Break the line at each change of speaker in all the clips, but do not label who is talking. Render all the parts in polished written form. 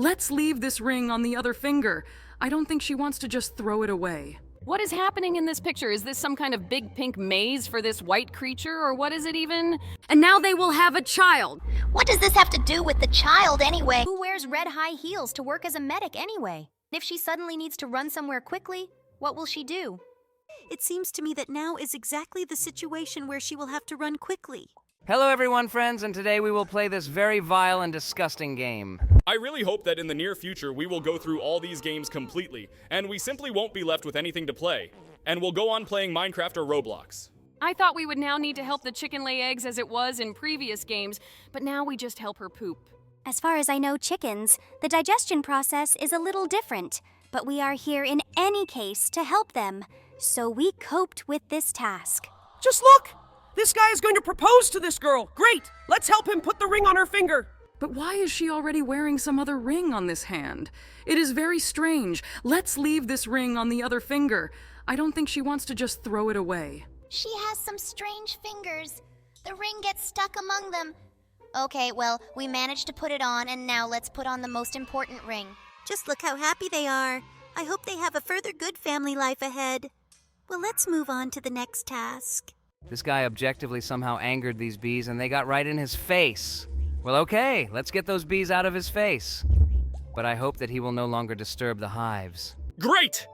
Let's leave this ring on the other finger. I don't think she wants to just throw it away.
What is happening in this picture? Is this some kind of big pink maze for this white creature, or what is it even?
And now they will have a child.
What does this have to do with the child anyway? Who wears red high heels to work as a medic anyway? If she suddenly needs to run somewhere quickly, what will she do?
It seems to me that now is exactly the situation where she will have to run quickly.
Hello everyone, friends, and today we will play this very vile and disgusting game.
I really hope that in the near future we will go through all these games completely, and we simply won't be left with anything to play, and we'll go on playing Minecraft or Roblox.
I thought we would now need to help the chicken lay eggs as it was in previous games, but now we just help her poop.
As far as I know chickens, the digestion process is a little different, but we are here in any case to help them, so we coped with this task.
Just look! This guy is going to propose to this girl. Great! Let's help him put the ring on her finger.
But why is she already wearing some other ring on this hand? It is very strange. Let's leave this ring on the other finger. I don't think she wants to just throw it away.
She has some strange fingers. The ring gets stuck among them. Okay, well, we managed to put it on, and now let's put on the most important ring.
Just look how happy they are. I hope they have a further good family life ahead. Well, let's move on to the next task.
This guy objectively somehow angered these bees and they got right in his face. Well, okay, let's get those bees out of his face. But I hope that he will no longer disturb the hives.
Great!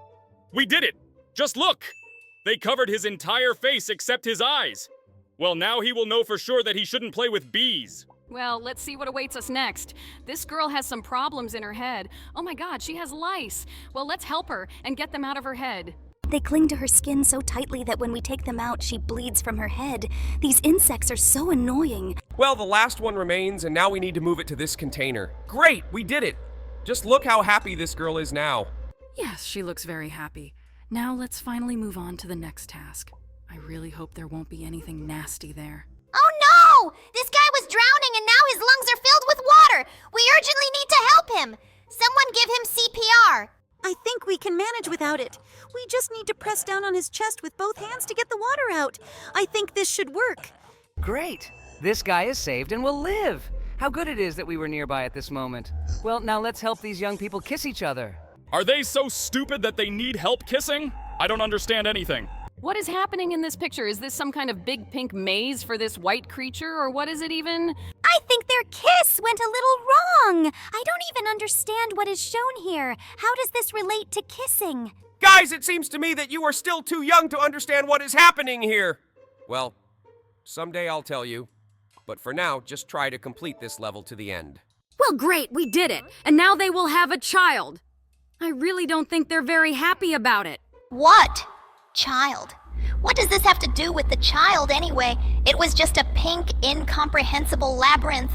We did it! Just look! They covered his entire face except his eyes. Well, now he will know for sure that he shouldn't play with bees.
Well, let's see what awaits us next. This girl has some problems in her head. Oh my god, she has lice. Well, let's help her and get them out of her head.
They cling to her skin so tightly that when we take them out, she bleeds from her head. These insects are so annoying.
Well, the last one remains, and now we need to move it to this container. Great, we did it! Just look how happy this girl is now.
Yes, she looks very happy. Now let's finally move on to the next task. I really hope there won't be anything nasty there.
Oh no! This guy was drowning and now his lungs are filled with water! We urgently need to help him! Someone give him CPR!
I think we can manage without it. We just need to press down on his chest with both hands to get the water out. I think this should work.
Great! This guy is saved and will live! How good it is that we were nearby at this moment. Well, now let's help these young people kiss each other.
Are they so stupid that they need help kissing? I don't understand anything.
What is happening in this picture? Is this some kind of big pink maze for this white creature, or what is it even?
I think their kiss went a little wrong. I don't even understand what is shown here. How does this relate to kissing?
Guys, it seems to me that you are still too young to understand what is happening here. Well, someday I'll tell you. But for now, just try to complete this level to the end.
Well, great, we did it. And now they will have a child. I really don't think they're very happy about it.
What? Child? What does this have to do with the child anyway? It was just a pink, incomprehensible labyrinth.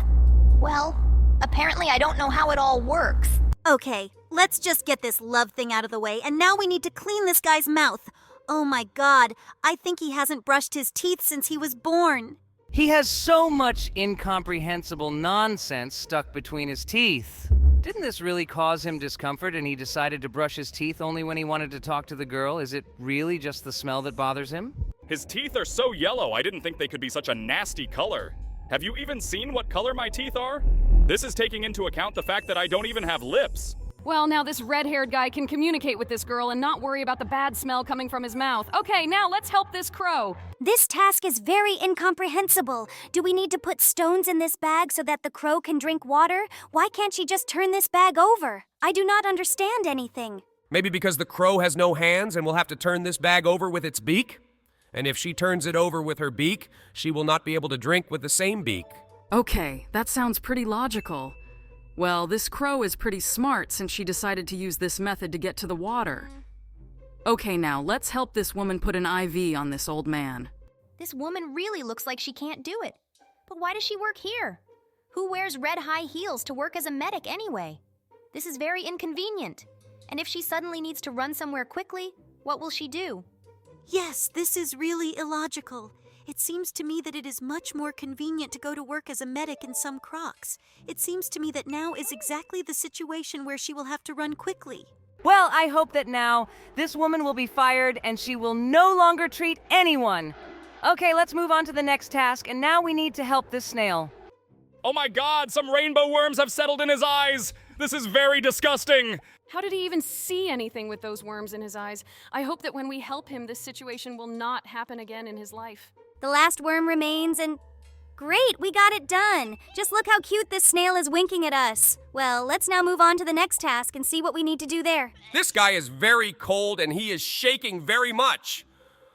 Well, apparently I don't know how it all works.
Okay, let's just get this love thing out of the way, and now we need to clean this guy's mouth. Oh my god, I think he hasn't brushed his teeth since he was born.
He has so much incomprehensible nonsense stuck between his teeth. Didn't this really cause him discomfort and he decided to brush his teeth only when he wanted to talk to the girl? Is it really just the smell that bothers him?
His teeth are so yellow, I didn't think they could be such a nasty color. Have you even seen what color my teeth are? This is taking into account the fact that I don't even have lips.
Well, now this red-haired guy can communicate with this girl and not worry about the bad smell coming from his mouth. Okay, now let's help this crow.
This task is very incomprehensible. Do we need to put stones in this bag so that the crow can drink water? Why can't she just turn this bag over? I do not understand anything.
Maybe because the crow has no hands and will have to turn this bag over with its beak? And if she turns it over with her beak, she will not be able to drink with the same beak.
Okay, that sounds pretty logical. Well, this crow is pretty smart since she decided to use this method to get to the water. Okay, now let's help this woman put an IV on this old man.
This woman really looks like she can't do it. But why does she work here? Who wears red high heels to work as a medic anyway? This is very inconvenient. And if she suddenly needs to run somewhere quickly, what will she do?
Yes, this is really illogical. It seems to me that it is much more convenient to go to work as a medic in some Crocs. It seems to me that now is exactly the situation where she will have to run quickly.
Well, I hope that now this woman will be fired and she will no longer treat anyone. Okay, let's move on to the next task, and now we need to help this snail.
Oh my god, some rainbow worms have settled in his eyes! This is very disgusting!
How did he even see anything with those worms in his eyes? I hope that when we help him, this situation will not happen again in his life.
The last worm remains and... Great, we got it done. Just look how cute this snail is winking at us. Well, let's now move on to the next task and see what we need to do there.
This guy is very cold and he is shaking very much.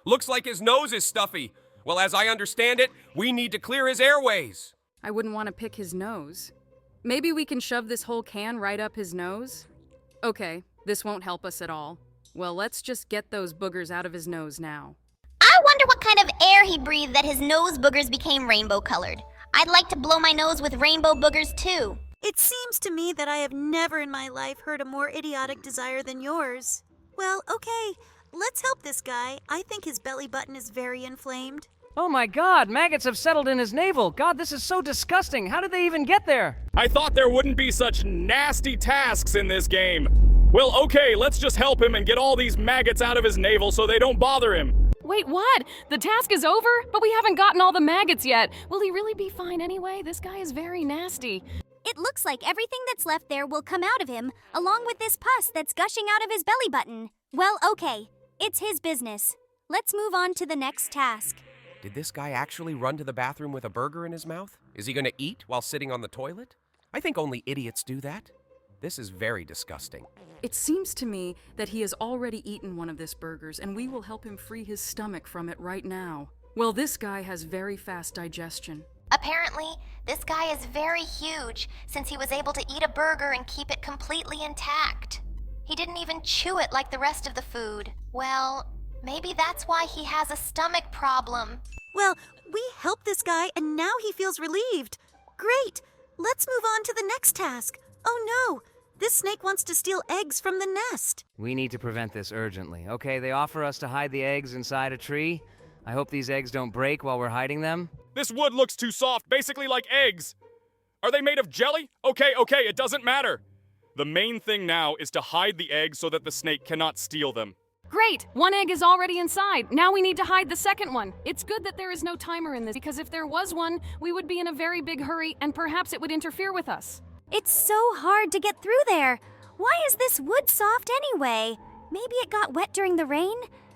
Looks like his nose is stuffy. Well, as I understand it, we need to clear his airways.
I wouldn't want to pick his nose. Maybe we can shove this whole can right up his nose? Okay, this won't help us at all. Well, let's just get those boogers out of his nose now.
I wonder what kind of air he breathed that his nose boogers became rainbow colored. I'd like to blow my nose with rainbow boogers too.
It seems to me that I have never in my life heard a more idiotic desire than yours. Well, okay, let's help this guy. I think his belly button is very inflamed.
Oh my god, maggots have settled in his navel. God, this is so disgusting. How did they even get there?
I thought there wouldn't be such nasty tasks in this game. Well, okay, let's just help him and get all these maggots out of his navel so they don't bother him.
Wait, what? The task is over? But we haven't gotten all the maggots yet. Will he really be fine anyway? This guy is very nasty.
It looks like everything that's left there will come out of him, along with this pus that's gushing out of his belly button. Well, okay, it's his business. Let's move on to the next task.
Did this guy actually run to the bathroom with a burger in his mouth? Is he going to eat while sitting on the toilet? I think only idiots do that. This is very disgusting.
It seems to me that he has already eaten one of these burgers, and we will help him free his stomach from it right now. Well, this guy has very fast digestion.
Apparently, this guy is very huge since he was able to eat a burger and keep it completely intact. He didn't even chew it like the rest of the food. Well, maybe that's why he has a stomach problem.
Well, we helped this guy and now he feels relieved. Great! Let's move on to the next task. Oh no! This snake wants to steal eggs from the nest.
We need to prevent this urgently. Okay, they offer us to hide the eggs inside a tree. I hope these eggs don't break while we're hiding them.
This wood looks too soft, basically like eggs. Are they made of jelly? Okay, it doesn't matter. The main thing now is to hide the eggs so that the snake cannot steal them.
Great! One egg is already inside. Now we need to hide the second one. It's good that there is no timer in this, because if there was one, we would be in a very big hurry and perhaps it would interfere with us.
It's so hard to get through there. Why is this wood soft anyway? Maybe it got wet during the rain?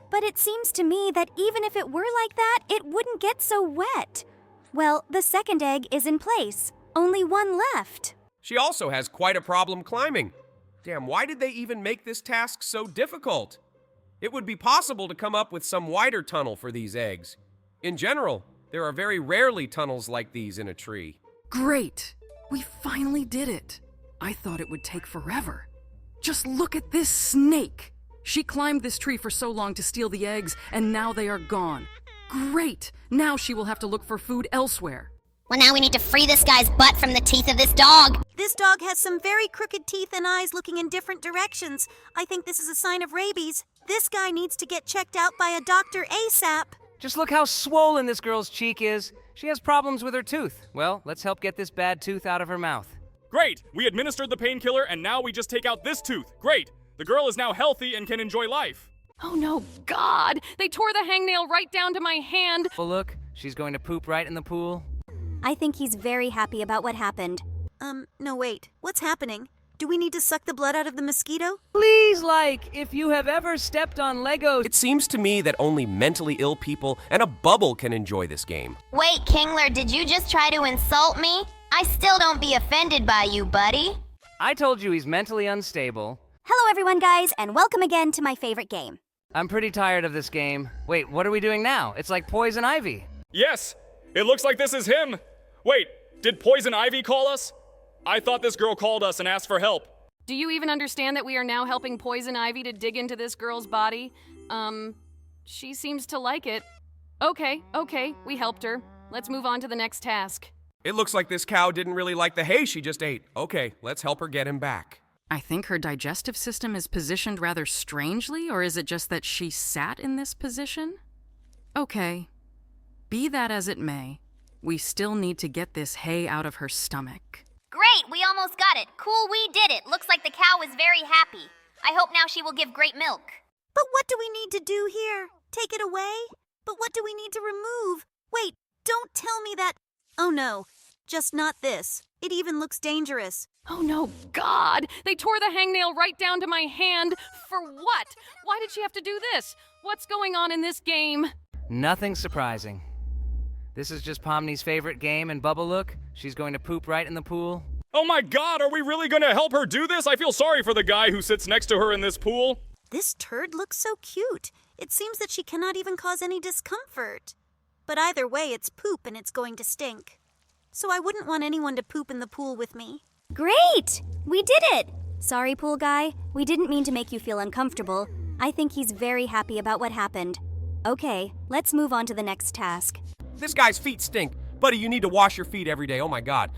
But it seems to me that even if it were like that, it wouldn't get so wet. Well, the second egg is in place. Only one left.
She also has quite a problem climbing. Damn, why did they even make this task so difficult? It would be possible to come up with some wider tunnel for these eggs. In general, there are very rarely tunnels like these in a tree.
Great! We finally did it. I thought it would take forever. Just look at this snake! She climbed this tree for so long to steal the eggs, and now they are gone. Great! Now she will have to look for food elsewhere.
Well, now we need to free this guy's butt from the teeth of this dog.
This dog has some very crooked teeth and eyes looking in different directions. I think this is a sign of rabies. This guy needs to get checked out by a doctor ASAP.
Just look how swollen this girl's cheek is. She has problems with her tooth. Well, let's help get this bad tooth out of her mouth.
Great! We administered the painkiller and now we just take out this tooth. Great! The girl is now healthy and can enjoy life.
Oh no, God! They tore the hangnail right down to my hand.
Well, look, she's going to poop right in the pool.
I think he's very happy about what happened.
No wait. What's happening? Do we need to suck the blood out of the mosquito?
Please, if you have ever stepped on Legos...
It seems to me that only mentally ill people and a bubble can enjoy this game.
Wait, Kingler, did you just try to insult me? I still don't be offended by you, buddy.
I told you he's mentally unstable.
Hello everyone, guys, and welcome again to my favorite game.
I'm pretty tired of this game. Wait, what are we doing now? It's like Poison Ivy.
Yes! It looks like this is him! Wait, did Poison Ivy call us? I thought this girl called us and asked for help.
Do you even understand that we are now helping Poison Ivy to dig into this girl's body? She seems to like it. Okay, we helped her. Let's move on to the next task.
It looks like this cow didn't really like the hay she just ate. Okay, let's help her get him back.
I think her digestive system is positioned rather strangely, or is it just that she sat in this position? Okay. Be that as it may, we still need to get this hay out of her stomach.
Great, we almost got it. Cool, we did it. Looks like the cow is very happy. I hope now she will give great milk.
But what do we need to do here? Take it away? But what do we need to remove? Wait, don't tell me that... Oh no, just not this. It even looks dangerous.
Oh no, God! They tore the hangnail right down to my hand. For what? Why did she have to do this? What's going on in this game?
Nothing surprising. This is just Pomni's favorite game, and Bubba, look, she's going to poop right in the pool.
Oh my God, are we really gonna help her do this? I feel sorry for the guy who sits next to her in this pool.
This turd looks so cute. It seems that she cannot even cause any discomfort. But either way, it's poop and it's going to stink. So I wouldn't want anyone to poop in the pool with me.
Great! We did it! Sorry, pool guy. We didn't mean to make you feel uncomfortable. I think he's very happy about what happened. Okay, let's move on to the next task.
This guy's feet stink. Buddy, you need to wash your feet every day. Oh my God.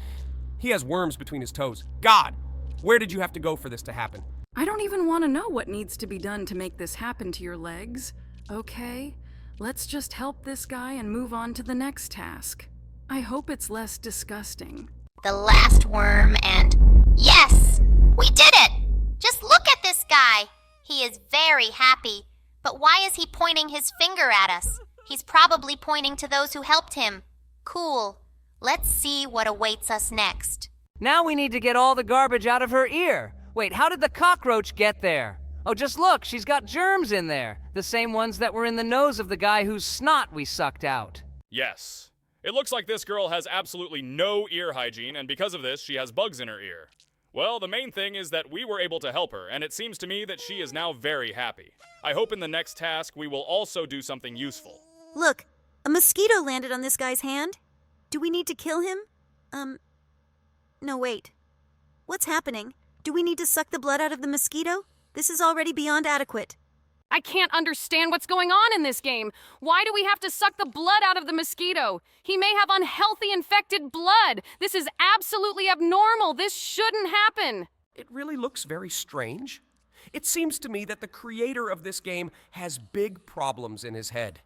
He has worms between his toes. God, where did you have to go for this to happen?
I don't even want to know what needs to be done to make this happen to your legs. Okay, let's just help this guy and move on to the next task. I hope it's less disgusting.
The last worm and... Yes! We did it! Just look at this guy. He is very happy. But why is he pointing his finger at us? He's probably pointing to those who helped him. Cool. Let's see what awaits us next.
Now we need to get all the garbage out of her ear. Wait, how did the cockroach get there? Oh, just look, she's got germs in there. The same ones that were in the nose of the guy whose snot we sucked out.
Yes. It looks like this girl has absolutely no ear hygiene, and because of this, she has bugs in her ear. Well, the main thing is that we were able to help her, and it seems to me that she is now very happy. I hope in the next task we will also do something useful.
Look, a mosquito landed on this guy's hand. Do we need to kill him? No, wait. What's happening? Do we need to suck the blood out of the mosquito? This is already beyond adequate.
I can't understand what's going on in this game. Why do we have to suck the blood out of the mosquito? He may have unhealthy infected blood. This is absolutely abnormal. This shouldn't happen.
It really looks very strange. It seems to me that the creator of this game has big problems in his head.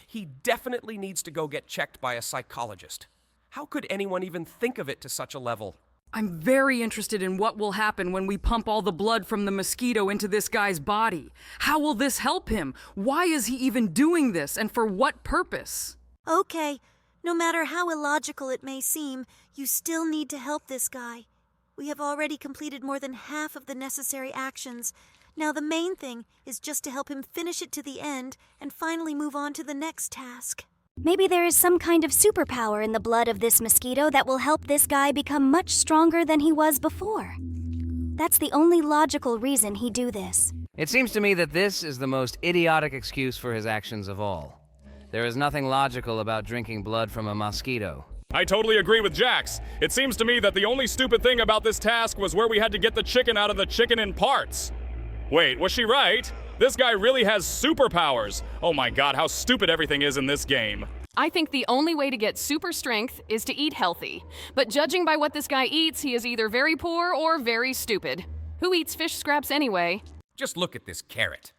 He definitely needs to go get checked by a psychologist. How could anyone even think of it to such a level?
I'm very interested in what will happen when we pump all the blood from the mosquito into this guy's body. How will this help him? Why is he even doing this, and for what purpose?
Okay, no matter how illogical it may seem, you still need to help this guy. We have already completed more than half of the necessary actions. Now the main thing is just to help him finish it to the end and finally move on to the next task.
Maybe there is some kind of superpower in the blood of this mosquito that will help this guy become much stronger than he was before. That's the only logical reason he'd do this.
It seems to me that this is the most idiotic excuse for his actions of all. There is nothing logical about drinking blood from a mosquito.
I totally agree with Jax. It seems to me that the only stupid thing about this task was where we had to get the chicken out of the chicken in parts. Wait, was she right? This guy really has superpowers. Oh my God, how stupid everything is in this game.
I think the only way to get super strength is to eat healthy. But judging by what this guy eats, he is either very poor or very stupid. Who eats fish scraps anyway?
Just look at this carrot.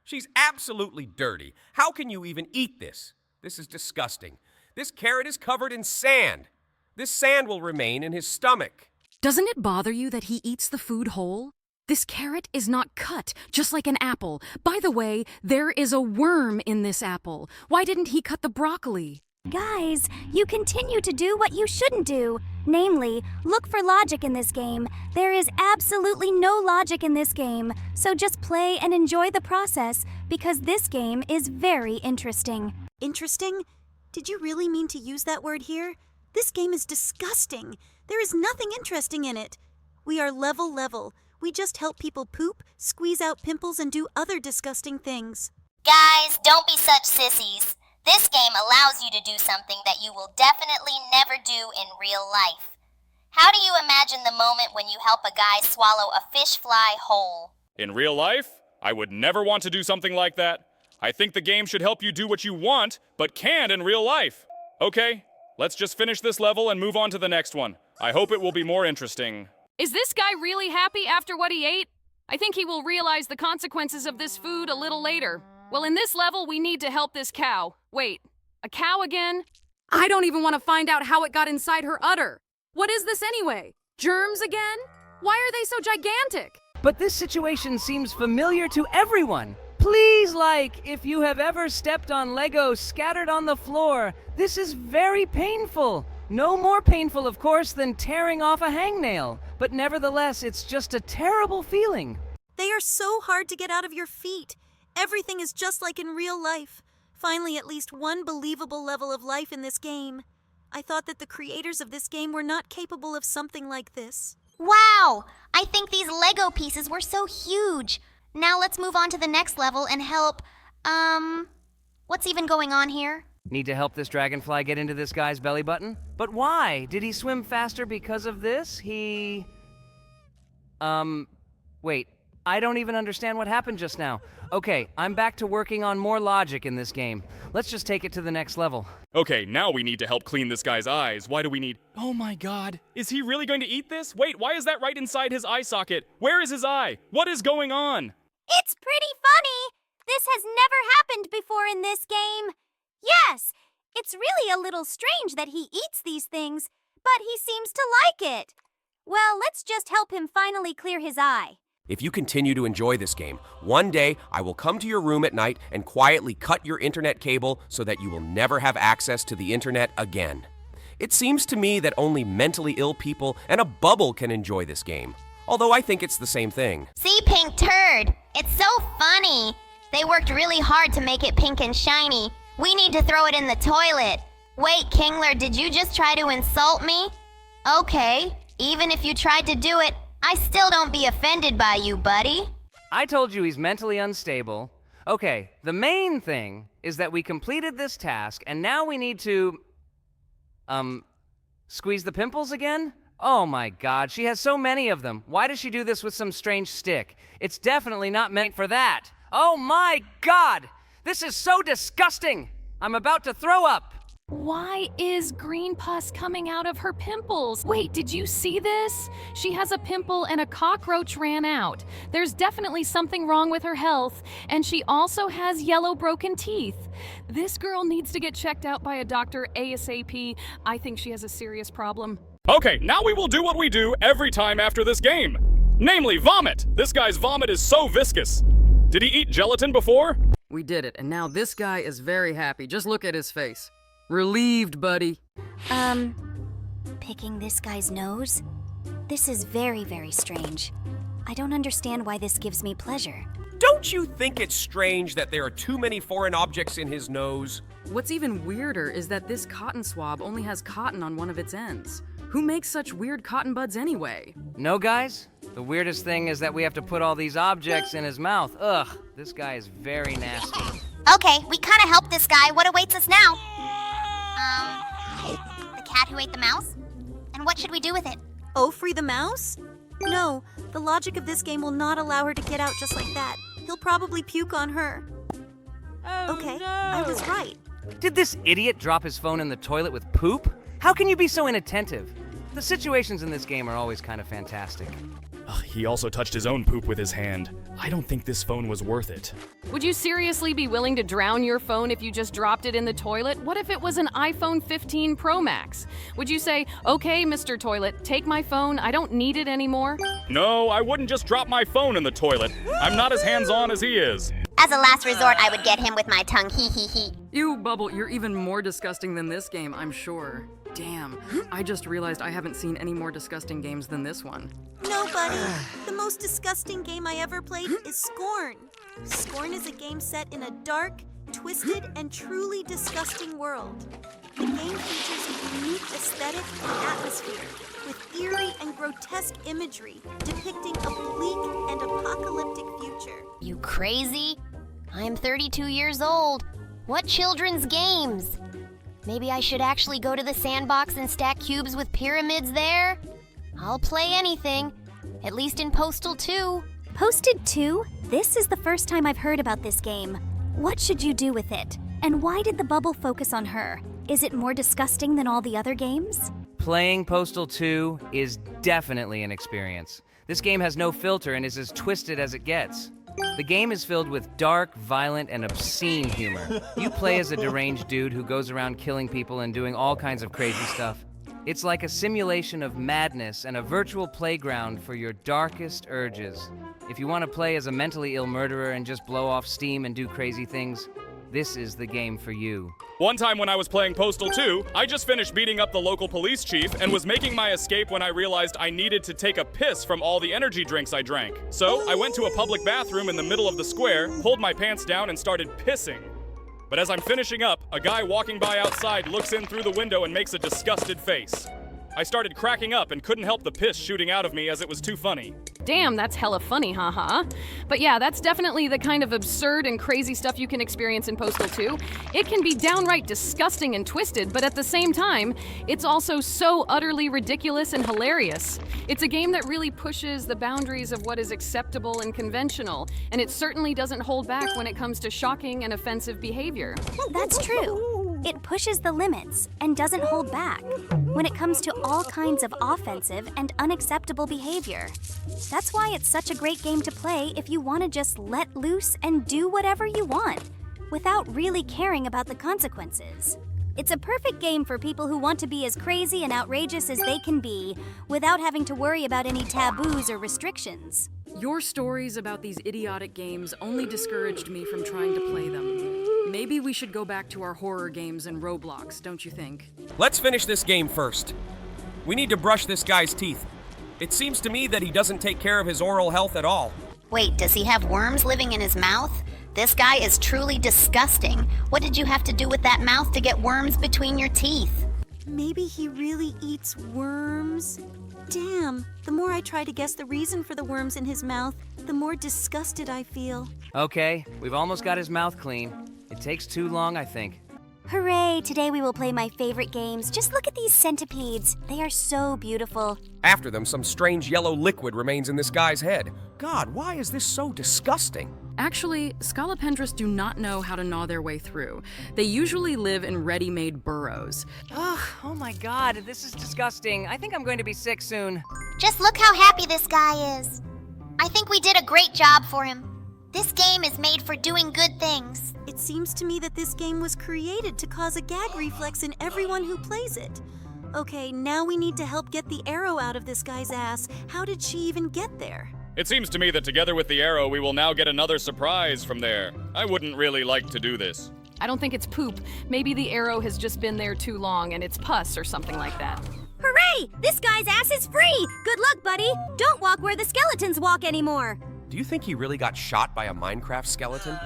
She's absolutely dirty. How can you even eat this? This is disgusting. This carrot is covered in sand. This sand will remain in his stomach.
Doesn't it bother you that he eats the food whole? This carrot is not cut, just like an apple. By the way, there is a worm in this apple. Why didn't he cut the broccoli?
Guys, you continue to do what you shouldn't do. Namely, look for logic in this game. There is absolutely no logic in this game. So just play and enjoy the process, because this game is very interesting.
Interesting? Did you really mean to use that word here? This game is disgusting. There is nothing interesting in it. We are level. We just help people poop, squeeze out pimples, and do other disgusting things.
Guys, don't be such sissies. This game allows you to do something that you will definitely never do in real life. How do you imagine the moment when you help a guy swallow a fish fly whole?
In real life, I would never want to do something like that. I think the game should help you do what you want, but can't in real life. Okay, let's just finish this level and move on to the next one. I hope it will be more interesting.
Is this guy really happy after what he ate? I think he will realize the consequences of this food a little later. Well, in this level, we need to help this cow. Wait, a cow again?
I don't even want to find out how it got inside her udder. What is this anyway? Germs again? Why are they so gigantic?
But this situation seems familiar to everyone. Please if you have ever stepped on Legos scattered on the floor. This is very painful. No more painful, of course, than tearing off a hangnail. But nevertheless, it's just a terrible feeling.
They are so hard to get out of your feet. Everything is just like in real life. Finally, at least one believable level of life in this game. I thought that the creators of this game were not capable of something like this.
Wow! I think these Lego pieces were so huge. Now let's move on to the next level and help, what's even going on here?
Need to help this dragonfly get into this guy's belly button? But why? Did he swim faster because of this? Wait. I don't even understand what happened just now. Okay, I'm back to working on more logic in this game. Let's just take it to the next level.
Okay, now we need to help clean this guy's eyes. Why do we need... Oh my god. Is he really going to eat this? Wait, why is that right inside his eye socket? Where is his eye? What is going on?
It's pretty funny. This has never happened before in this game. Yes, it's really a little strange that he eats these things, but he seems to like it. Well, let's just help him finally clear his eye.
If you continue to enjoy this game, one day I will come to your room at night and quietly cut your internet cable so that you will never have access to the internet again. It seems to me that only mentally ill people and a bubble can enjoy this game, although I think it's the same thing.
See, Pink Turd? It's so funny. They worked really hard to make it pink and shiny. We need to throw it in the toilet. Wait, Kingler, did you just try to insult me? Okay, even if you tried to do it, I still don't be offended by you, buddy.
I told you he's mentally unstable. Okay, the main thing is that we completed this task, and now we need to... squeeze the pimples again? Oh my god, she has so many of them. Why does she do this with some strange stick? It's definitely not meant for that. Oh my god! This is so disgusting! I'm about to throw up!
Why is green pus coming out of her pimples? Wait, did you see this? She has a pimple and a cockroach ran out. There's definitely something wrong with her health, and she also has yellow broken teeth. This girl needs to get checked out by a doctor ASAP. I think she has a serious problem.
Okay, now we will do what we do every time after this game. Namely, vomit. This guy's vomit is so viscous. Did he eat gelatin before?
We did it, and now this guy is very happy. Just look at his face. Relieved, buddy.
Picking this guy's nose? This is very, very strange. I don't understand why this gives me pleasure.
Don't you think it's strange that there are too many foreign objects in his nose?
What's even weirder is that this cotton swab only has cotton on one of its ends. Who makes such weird cotton buds anyway?
No, guys? The weirdest thing is that we have to put all these objects in his mouth. Ugh, this guy is very nasty.
Okay, we kind of helped this guy. What awaits us now? The cat who ate the mouse? And what should we do with it?
Oh, free the mouse? No, the logic of this game will not allow her to get out just like that. He'll probably puke on her. Okay, I was right.
Did this idiot drop his phone in the toilet with poop? How can you be so inattentive? The situations in this game are always kind of fantastic.
Ugh, he also touched his own poop with his hand. I don't think this phone was worth it.
Would you seriously be willing to drown your phone if you just dropped it in the toilet? What if it was an iPhone 15 Pro Max? Would you say, okay, Mr. Toilet, take my phone, I don't need it anymore?
No, I wouldn't just drop my phone in the toilet. I'm not as hands-on as he is.
As a last resort, I would get him with my tongue, hee hee hee.
Ew, Bubble, you're even more disgusting than this game, I'm sure. Damn, I just realized I haven't seen any more disgusting games than this one.
No, buddy. The most disgusting game I ever played is Scorn. Scorn is a game set in a dark, twisted, and truly disgusting world. The game features a unique aesthetic and atmosphere, with eerie and grotesque imagery depicting a bleak and apocalyptic future.
You crazy? I'm 32 years old. What children's games? Maybe I should actually go to the sandbox and stack cubes with pyramids there? I'll play anything, at least in Postal 2.
Posted 2? This is the first time I've heard about this game. What should you do with it? And why did the bubble focus on her? Is it more disgusting than all the other games?
Playing Postal 2 is definitely an experience. This game has no filter and is as twisted as it gets. The game is filled with dark, violent, and obscene humor. You play as a deranged dude who goes around killing people and doing all kinds of crazy stuff. It's like a simulation of madness and a virtual playground for your darkest urges. If you want to play as a mentally ill murderer and just blow off steam and do crazy things, this is the game for you.
One time when I was playing Postal 2, I just finished beating up the local police chief and was making my escape when I realized I needed to take a piss from all the energy drinks I drank. So I went to a public bathroom in the middle of the square, pulled my pants down, and started pissing. But as I'm finishing up, a guy walking by outside looks in through the window and makes a disgusted face. I started cracking up and couldn't help the piss shooting out of me as it was too funny.
Damn, that's hella funny, haha. But yeah, that's definitely the kind of absurd and crazy stuff you can experience in Postal 2. It can be downright disgusting and twisted, but at the same time, it's also so utterly ridiculous and hilarious. It's a game that really pushes the boundaries of what is acceptable and conventional, and it certainly doesn't hold back when it comes to shocking and offensive behavior.
That's true. It pushes the limits and doesn't hold back when it comes to all kinds of offensive and unacceptable behavior. That's why it's such a great game to play if you want to just let loose and do whatever you want without really caring about the consequences. It's a perfect game for people who want to be as crazy and outrageous as they can be without having to worry about any taboos or restrictions.
Your stories about these idiotic games only discouraged me from trying to play them. Maybe we should go back to our horror games and Roblox, don't you think?
Let's finish this game first. We need to brush this guy's teeth. It seems to me that he doesn't take care of his oral health at all.
Wait, does he have worms living in his mouth? This guy is truly disgusting. What did you have to do with that mouth to get worms between your teeth?
Maybe he really eats worms? Damn, the more I try to guess the reason for the worms in his mouth, the more disgusted I feel.
Okay, we've almost got his mouth clean. It takes too long, I think.
Hooray! Today we will play my favorite games. Just look at these centipedes. They are so beautiful.
After them, some strange yellow liquid remains in this guy's head. God, why is this so disgusting?
Actually, scolopendras do not know how to gnaw their way through. They usually live in ready-made burrows.
Oh my god, this is disgusting. I think I'm going to be sick soon.
Just look how happy this guy is. I think we did a great job for him. This game is made for doing good things.
It seems to me that this game was created to cause a gag reflex in everyone who plays it. Okay, now we need to help get the arrow out of this guy's ass. How did she even get there?
It seems to me that together with the arrow, we will now get another surprise from there. I wouldn't really like to do this.
I don't think it's poop. Maybe the arrow has just been there too long and it's pus or something like that.
Hooray! This guy's ass is free! Good luck, buddy! Don't walk where the skeletons walk anymore!
Do you think he really got shot by a Minecraft skeleton?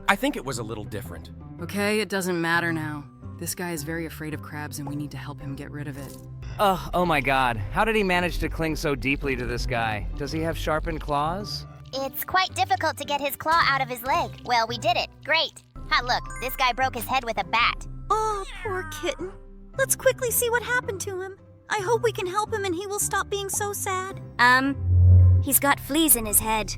I think it was a little different.
Okay, it doesn't matter now. This guy is very afraid of crabs and we need to help him get rid of it.
Oh my god. How did he manage to cling so deeply to this guy? Does he have sharpened claws?
It's quite difficult to get his claw out of his leg. Well, we did it. Great. Ha, look, this guy broke his head with a bat.
Oh, poor kitten. Let's quickly see what happened to him. I hope we can help him and he will stop being so sad.
He's got fleas in his head.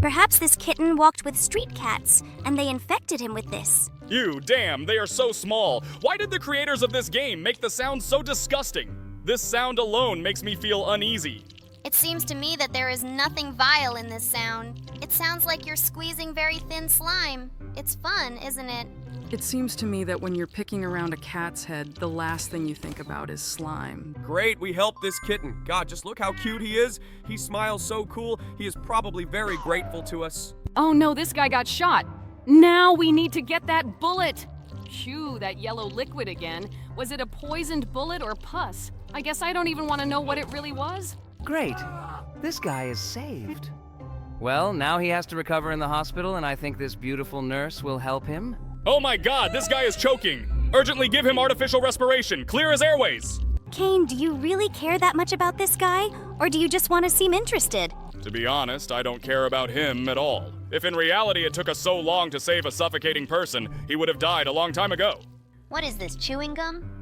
Perhaps this kitten walked with street cats, and they infected him with this.
You, damn, they are so small. Why did the creators of this game make the sound so disgusting? This sound alone makes me feel uneasy.
It seems to me that there is nothing vile in this sound. It sounds like you're squeezing very thin slime. It's fun, isn't it?
It seems to me that when you're picking around a cat's head, the last thing you think about is slime.
Great, we helped this kitten. God, just look how cute he is. He smiles so cool. He is probably very grateful to us.
Oh no, this guy got shot. Now we need to get that bullet. Phew, that yellow liquid again. Was it a poisoned bullet or pus? I guess I don't even want to know what it really was.
Great. This guy is saved. Well, now he has to recover in the hospital, and I think this beautiful nurse will help him.
Oh my god, this guy is choking! Urgently give him artificial respiration! Clear his airways!
Kane, do you really care that much about this guy? Or do you just want to seem interested?
To be honest, I don't care about him at all. If in reality it took us so long to save a suffocating person, he would have died a long time ago.
What is this, chewing gum?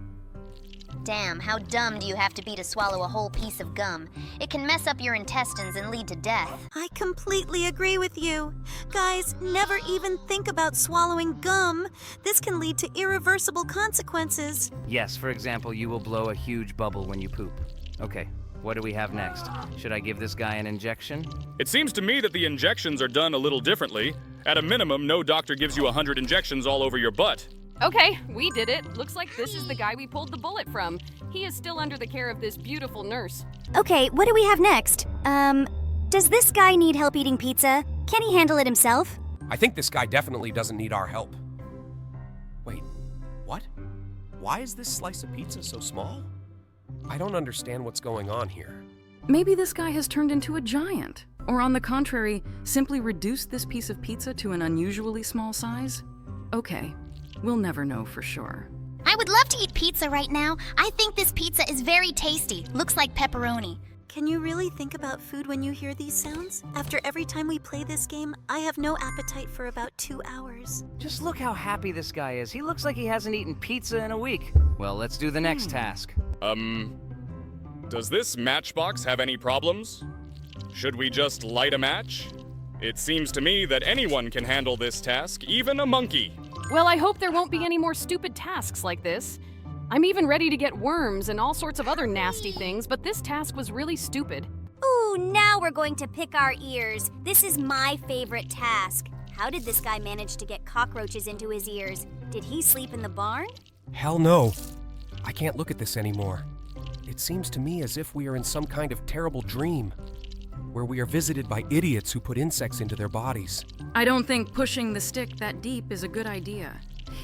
Damn, how dumb do you have to be to swallow a whole piece of gum? It can mess up your intestines and lead to death.
I completely agree with you. Guys, never even think about swallowing gum. This can lead to irreversible consequences.
Yes, for example, you will blow a huge bubble when you poop. Okay, what do we have next? Should I give this guy an injection?
It seems to me that the injections are done a little differently. At a minimum, no doctor gives you 100 injections all over your butt.
Okay, we did it. Looks like this is the guy we pulled the bullet from. He is still under the care of this beautiful nurse.
Okay, what do we have next? Does this guy need help eating pizza? Can he handle it himself?
I think this guy definitely doesn't need our help. What? Why is this slice of pizza so small? I don't understand what's going on here.
Maybe this guy has turned into a giant. Or on the contrary, simply reduced this piece of pizza to an unusually small size? Okay, we'll never know for sure.
I would love to eat pizza right now. I think this pizza is very tasty. Looks like pepperoni.
Can you really think about food when you hear these sounds? After every time we play this game, I have no appetite for about 2 hours.
Just look how happy this guy is. He looks like he hasn't eaten pizza in a week. Well, let's do the next task.
Does this matchbox have any problems? Should we just light a match? It seems to me that anyone can handle this task, even a monkey.
Well, I hope there won't be any more stupid tasks like this. I'm even ready to get worms and all sorts of other nasty things, but this task was really stupid.
Ooh, now we're going to pick our ears. This is my favorite task. How did this guy manage to get cockroaches into his ears? Did he sleep in the barn?
Hell no. I can't look at this anymore. It seems to me as if we are in some kind of terrible dream, where we are visited by idiots who put insects into their bodies.
I don't think pushing the stick that deep is a good idea.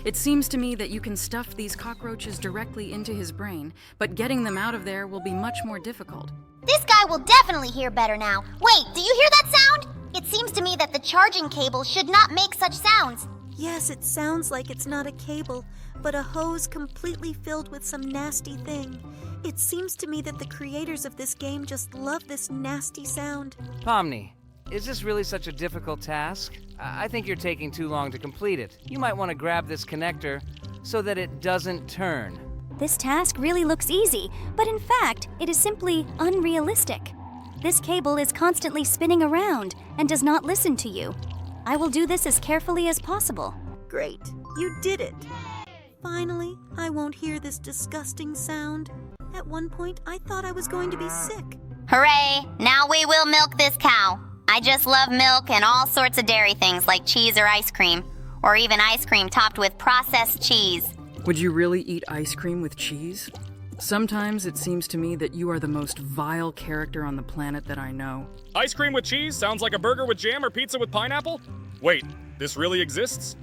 It seems to me that you can stuff these cockroaches directly into his brain, but getting them out of there will be much more difficult.
This guy will definitely hear better now. Wait, do you hear that sound? It seems to me that the charging cable should not make such sounds.
Yes, it sounds like it's not a cable, but a hose completely filled with some nasty thing. It seems to me that the creators of this game just love this nasty sound.
Pomni, is this really such a difficult task? I think you're taking too long to complete it. You might want to grab this connector so that it doesn't turn.
This task really looks easy, but in fact, it is simply unrealistic. This cable is constantly spinning around and does not listen to you. I will do this as carefully as possible.
Great, you did it. Finally, I won't hear this disgusting sound. At one point, I thought I was going to be sick.
Hooray! Now we will milk this cow. I just love milk and all sorts of dairy things like cheese or ice cream, or even ice cream topped with processed cheese.
Would you really eat ice cream with cheese? Sometimes it seems to me that you are the most vile character on the planet that I know.
Ice cream with cheese sounds like a burger with jam or pizza with pineapple? Wait, this really exists?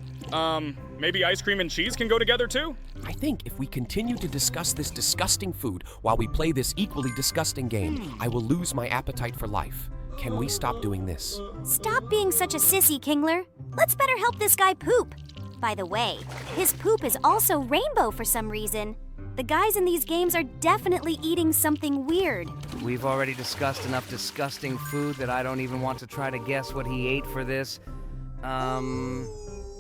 Maybe ice cream and cheese can go together too?
I think if we continue to discuss this disgusting food while we play this equally disgusting game, I will lose my appetite for life. Can we stop doing this?
Stop being such a sissy, Kingler. Let's better help this guy poop. By the way, his poop is also rainbow for some reason. The guys in these games are definitely eating something weird.
We've already discussed enough disgusting food that I don't even want to try to guess what he ate for this.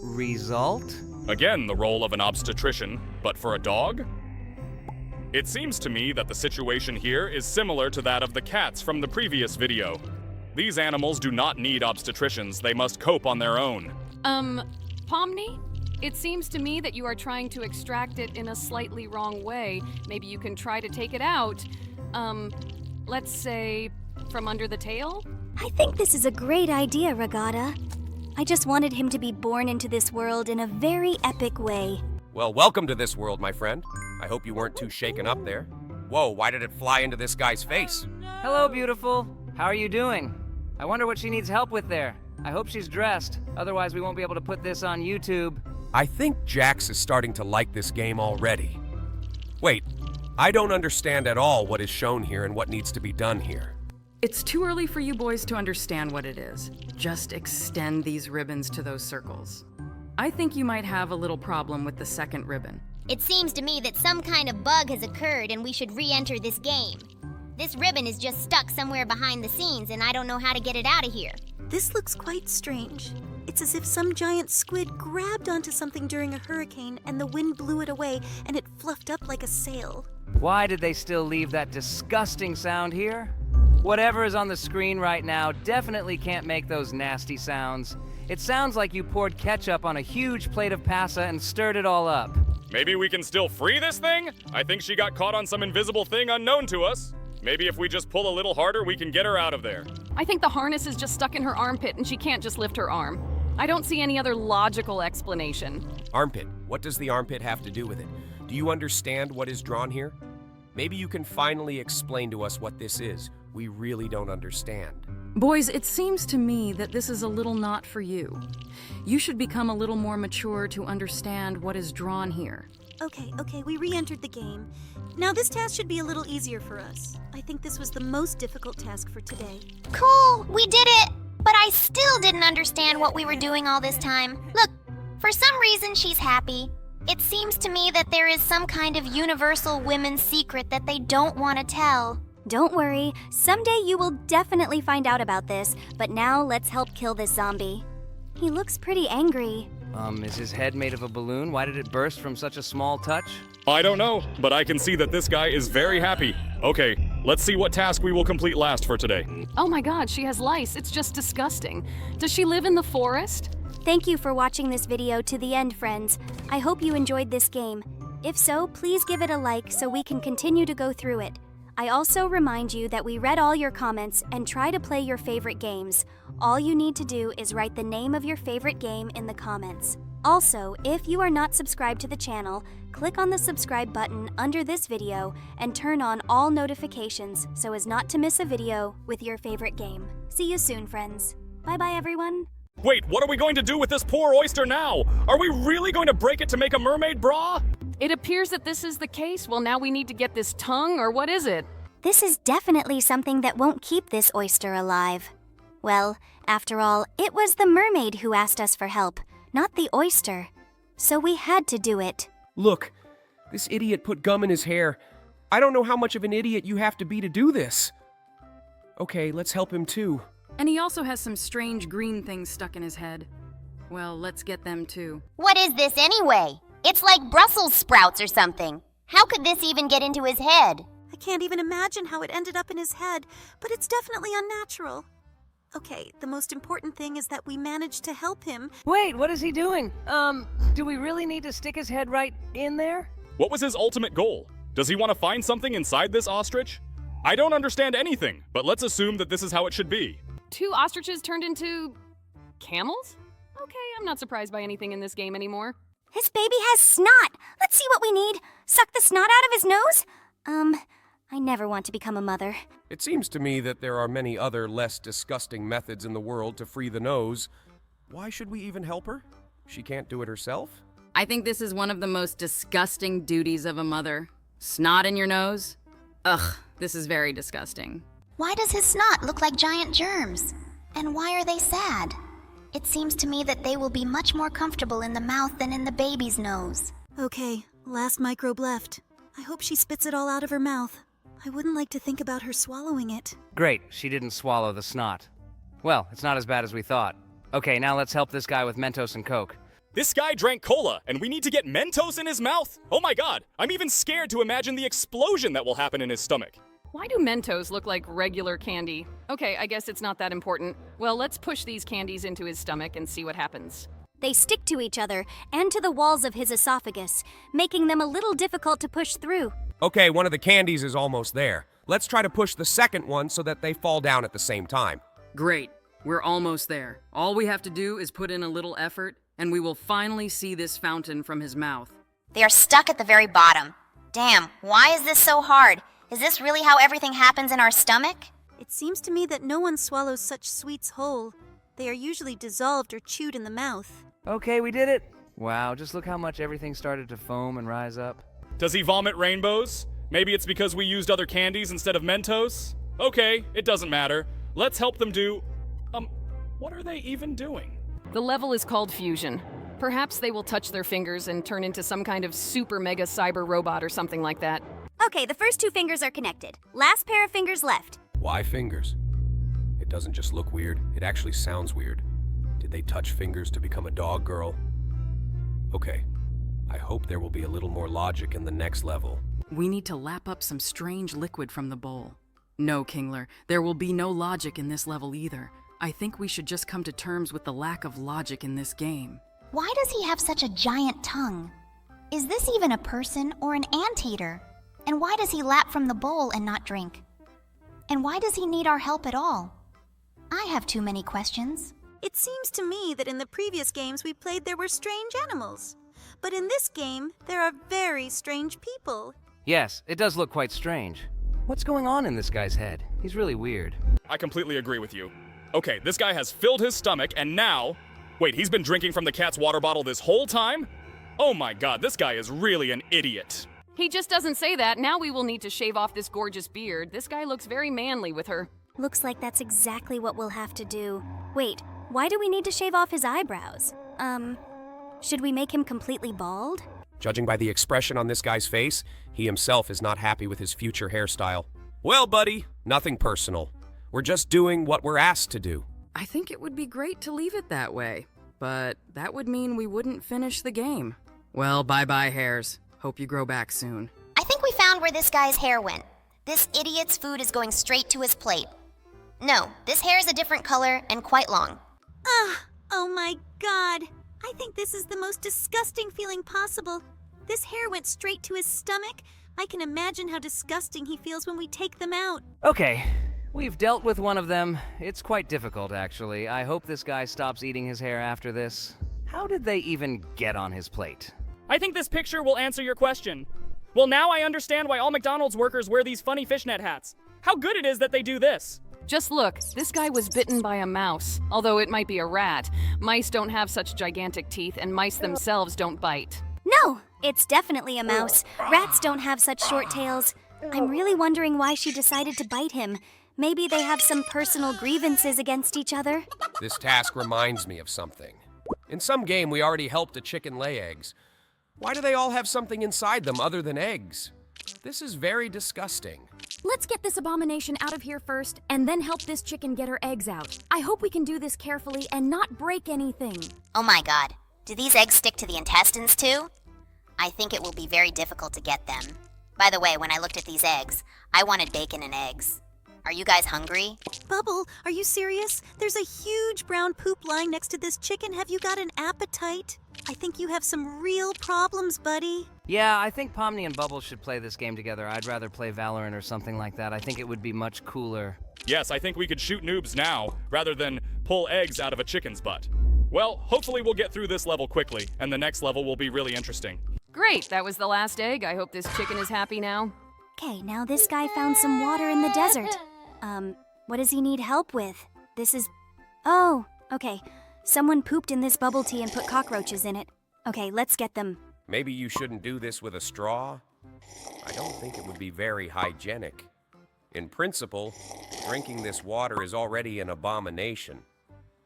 Result?
Again, the role of an obstetrician, but for a dog? It seems to me that the situation here is similar to that of the cats from the previous video. These animals do not need obstetricians, they must cope on their own.
Pomni? It seems to me that you are trying to extract it in a slightly wrong way. Maybe you can try to take it out. Let's say, from under the tail?
I think this is a great idea, Regatta. I just wanted him to be born into this world in a very epic way.
Well, welcome to this world, my friend. I hope you weren't too shaken up there. Whoa, why did it fly into this guy's face?
Hello, beautiful. How are you doing? I wonder what she needs help with there. I hope she's dressed. Otherwise, we won't be able to put this on YouTube.
I think Jax is starting to like this game already. Wait, I don't understand at all what is shown here and what needs to be done here.
It's too early for you boys to understand what it is. Just extend these ribbons to those circles. I think you might have a little problem with the second ribbon.
It seems to me that some kind of bug has occurred and we should re-enter this game. This ribbon is just stuck somewhere behind the scenes and I don't know how to get it out of here.
This looks quite strange. It's as if some giant squid grabbed onto something during a hurricane and the wind blew it away and it fluffed up like a sail.
Why did they still leave that disgusting sound here? Whatever is on the screen right now definitely can't make those nasty sounds. It sounds like you poured ketchup on a huge plate of pasta and stirred it all up.
Maybe we can still free this thing? I think she got caught on some invisible thing unknown to us. Maybe if we just pull a little harder, we can get her out of there.
I think the harness is just stuck in her armpit and she can't just lift her arm. I don't see any other logical explanation.
Armpit. What does the armpit have to do with it? Do you understand what is drawn here? Maybe you can finally explain to us what this is. We really don't understand.
Boys, it seems to me that this is a little not for you. You should become a little more mature to understand what is drawn here.
Okay, we re-entered the game. Now this task should be a little easier for us. I think this was the most difficult task for today.
Cool, we did it! But I still didn't understand what we were doing all this time. Look, for some reason she's happy. It seems to me that there is some kind of universal women's secret that they don't want to tell.
Don't worry, someday you will definitely find out about this, but now let's help kill this zombie. He looks pretty angry.
Is his head made of a balloon? Why did it burst from such a small touch?
I don't know, but I can see that this guy is very happy. Okay, let's see what task we will complete last for today.
Oh my god, she has lice. It's just disgusting. Does she live in the forest?
Thank you for watching this video to the end, friends. I hope you enjoyed this game. If so, please give it a like so we can continue to go through it. I also remind you that we read all your comments and try to play your favorite games. All you need to do is write the name of your favorite game in the comments. Also, if you are not subscribed to the channel, click on the subscribe button under this video and turn on all notifications so as not to miss a video with your favorite game. See you soon, friends. Bye-bye, everyone.
Wait, what are we going to do with this poor oyster now? Are we really going to break it to make a mermaid bra?
It appears that this is the case. Well, now we need to get this tongue, or what is it?
This is definitely something that won't keep this oyster alive. Well, after all, it was the mermaid who asked us for help, not the oyster. So we had to do it.
Look, this idiot put gum in his hair. I don't know how much of an idiot you have to be to do this. Okay, let's help him too.
And he also has some strange green things stuck in his head. Well, let's get them too.
What is this anyway? It's like Brussels sprouts or something. How could this even get into his head?
I can't even imagine how it ended up in his head, but it's definitely unnatural. Okay, the most important thing is that we managed to help him.
Wait, what is he doing? Do we really need to stick his head right in there?
What was his ultimate goal? Does he want to find something inside this ostrich? I don't understand anything, but let's assume that this is how it should be.
2 ostriches turned into camels? Okay, I'm not surprised by anything in this game anymore.
His baby has snot. Let's see what we need. Suck the snot out of his nose? I never want to become a mother.
It seems to me that there are many other less disgusting methods in the world to free the nose. Why should we even help her? She can't do it herself?
I think this is one of the most disgusting duties of a mother. Snot in your nose? Ugh, this is very disgusting.
Why does his snot look like giant germs? And why are they sad? It seems to me that they will be much more comfortable in the mouth than in the baby's nose.
Okay, last microbe left. I hope she spits it all out of her mouth. I wouldn't like to think about her swallowing it.
Great, she didn't swallow the snot. Well, it's not as bad as we thought. Okay, now let's help this guy with Mentos and Coke.
This guy drank cola, and we need to get Mentos in his mouth? Oh my god, I'm even scared to imagine the explosion that will happen in his stomach.
Why do Mentos look like regular candy? Okay, I guess it's not that important. Well, let's push these candies into his stomach and see what happens.
They stick to each other and to the walls of his esophagus, making them a little difficult to push through.
Okay, one of the candies is almost there. Let's try to push the second one so that they fall down at the same time.
Great, we're almost there. All we have to do is put in a little effort, and we will finally see this fountain from his mouth.
They are stuck at the very bottom. Damn, why is this so hard? Is this really how everything happens in our stomach?
It seems to me that no one swallows such sweets whole. They are usually dissolved or chewed in the mouth.
Okay, we did it. Wow, just look how much everything started to foam and rise up.
Does he vomit rainbows? Maybe it's because we used other candies instead of Mentos? Okay, it doesn't matter. Let's help them do... what are they even doing?
The level is called Fusion. Perhaps they will touch their fingers and turn into some kind of super mega cyber robot or something like that.
Okay, the first 2 fingers are connected. Last pair of fingers left.
Why fingers? It doesn't just look weird, it actually sounds weird. Did they touch fingers to become a dog girl? Okay, I hope there will be a little more logic in the next level.
We need to lap up some strange liquid from the bowl. No, Kingler, there will be no logic in this level either. I think we should just come to terms with the lack of logic in this game.
Why does he have such a giant tongue? Is this even a person or an anteater? And why does he lap from the bowl and not drink? And why does he need our help at all? I have too many questions.
It seems to me that in the previous games we played there were strange animals. But in this game, there are very strange people.
Yes, it does look quite strange. What's going on in this guy's head? He's really weird.
I completely agree with you. Okay, this guy has filled his stomach, and now... Wait, he's been drinking from the cat's water bottle this whole time? Oh my god, this guy is really an idiot.
He just doesn't say that. Now we will need to shave off this gorgeous beard. This guy looks very manly with her.
Looks like that's exactly what we'll have to do. Wait, why do we need to shave off his eyebrows? Should we make him completely bald?
Judging by the expression on this guy's face, he himself is not happy with his future hairstyle. Well, buddy, nothing personal. We're just doing what we're asked to do.
I think it would be great to leave it that way, but that would mean we wouldn't finish the game. Well, bye-bye, hairs. Hope you grow back soon.
I think we found where this guy's hair went. This idiot's food is going straight to his plate. No, this hair is a different color and quite long.
Oh my god. I think this is the most disgusting feeling possible. This hair went straight to his stomach. I can imagine how disgusting he feels when we take them out.
Okay, we've dealt with one of them. It's quite difficult, actually. I hope this guy stops eating his hair after this. How did they even get on his plate?
I think this picture will answer your question. Well, now I understand why all McDonald's workers wear these funny fishnet hats. How good it is that they do this.
Just look, this guy was bitten by a mouse. Although it might be a rat. Mice don't have such gigantic teeth, and mice themselves don't bite.
No, it's definitely a mouse. Rats don't have such short tails. I'm really wondering why she decided to bite him. Maybe they have some personal grievances against each other.
This task reminds me of something. In some game, we already helped a chicken lay eggs. Why do they all have something inside them other than eggs? This is very disgusting.
Let's get this abomination out of here first, and then help this chicken get her eggs out. I hope we can do this carefully and not break anything.
Oh my god. Do these eggs stick to the intestines too? I think it will be very difficult to get them. By the way, when I looked at these eggs, I wanted bacon and eggs. Are you guys hungry?
Bubble, are you serious? There's a huge brown poop lying next to this chicken. Have you got an appetite? I think you have some real problems, buddy.
Yeah, I think Pomni and Bubbles should play this game together. I'd rather play Valorant or something like that. I think it would be much cooler.
Yes, I think we could shoot noobs now, rather than pull eggs out of a chicken's butt. Well, hopefully we'll get through this level quickly, and the next level will be really interesting.
Great, that was the last egg. I hope this chicken is happy now.
Okay, now this guy found some water in the desert. What does he need help with? Oh, okay. Someone pooped in this bubble tea and put cockroaches in it. Okay, let's get them.
Maybe you shouldn't do this with a straw? I don't think it would be very hygienic. In principle, drinking this water is already an abomination.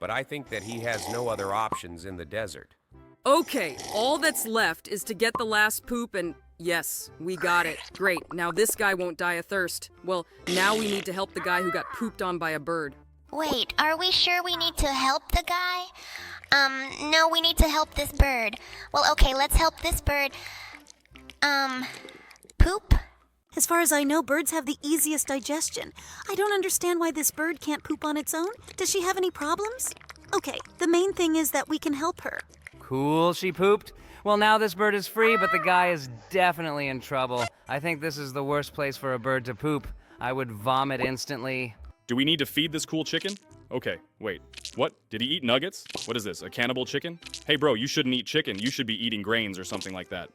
But I think that he has no other options in the desert.
Okay, all that's left is to get the last poop and... Yes, we got it. Great, now this guy won't die of thirst. Well, now we need to help the guy who got pooped on by a bird.
Wait, are we sure we need to help the guy? No, we need to help this bird. Well, okay, let's help this bird. Poop?
As far as I know, birds have the easiest digestion. I don't understand why this bird can't poop on its own. Does she have any problems? Okay, the main thing is that we can help her.
Cool, she pooped. Well, now this bird is free, but the guy is definitely in trouble. I think this is the worst place for a bird to poop. I would vomit instantly.
Do we need to feed this cool chicken? Okay, wait. What? Did he eat nuggets? What is this, a cannibal chicken? Hey bro, you shouldn't eat chicken. You should be eating grains or something like that.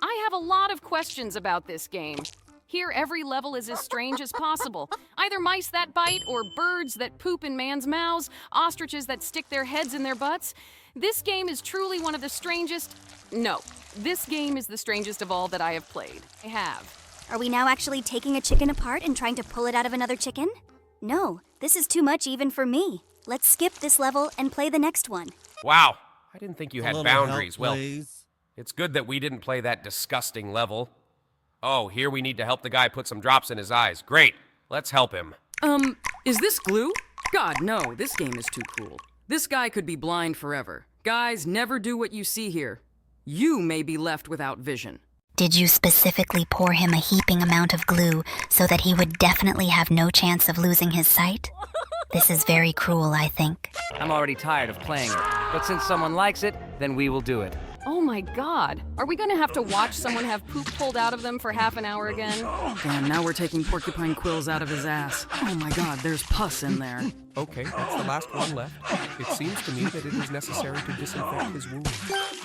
I have a lot of questions about this game. Here, every level is as strange as possible. Either mice that bite, or birds that poop in man's mouths, ostriches that stick their heads in their butts. This game is truly one of the strangest... No, this game is the strangest of all that I have played.
Are we now actually taking a chicken apart and trying to pull it out of another chicken? No, this is too much even for me. Let's skip this level and play the next one.
Wow, I didn't think you had
little
boundaries.
help,
Well,
please.
it's good that we didn't play that disgusting level. Oh, here we need to help the guy put some drops in his eyes. Great, let's help him.
Is this glue? God, no, this game is too cool. This guy could be blind forever. Guys, never do what you see here. You may be left without vision.
Did you specifically pour him a heaping amount of glue so that he would definitely have no chance of losing his sight? This is very cruel, I think.
I'm already tired of playing it, but since someone likes it, then we will do it.
Oh my god. Are we gonna have to watch someone have poop pulled out of them for half an hour again?
Damn, now we're taking porcupine quills out of his ass. Oh my god, there's pus in there.
Okay, that's the last one left. It seems to me that it is necessary to disinfect his wound.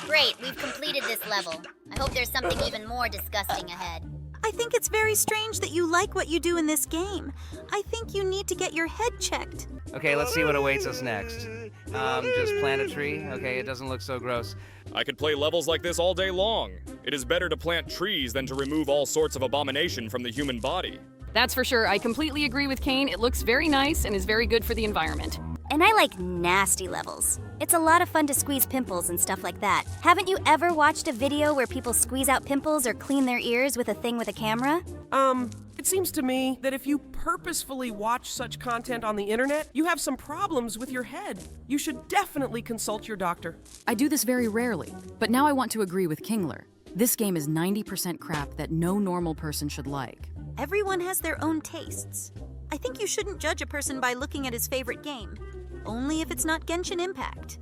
Great, we've completed this level. I hope there's something even more disgusting ahead.
I think it's very strange that you like what you do in this game. I think you need to get your head checked.
Okay, let's see what awaits us next. Just plant a tree. Okay, it doesn't look so gross.
I could play levels like this all day long. It is better to plant trees than to remove all sorts of abomination from the human body.
That's for sure. I completely agree with Kane. It looks very nice and is very good for the environment.
And I like nasty levels. It's a lot of fun to squeeze pimples and stuff like that. Haven't you ever watched a video where people squeeze out pimples or clean their ears with a thing with a camera?
It seems to me that if you purposefully watch such content on the internet, you have some problems with your head. You should definitely consult your doctor.
I do this very rarely, but now I want to agree with Kingler. This game is 90% crap that no normal person should like.
Everyone has their own tastes. I think you shouldn't judge a person by looking at his favorite game. Only if it's not Genshin Impact.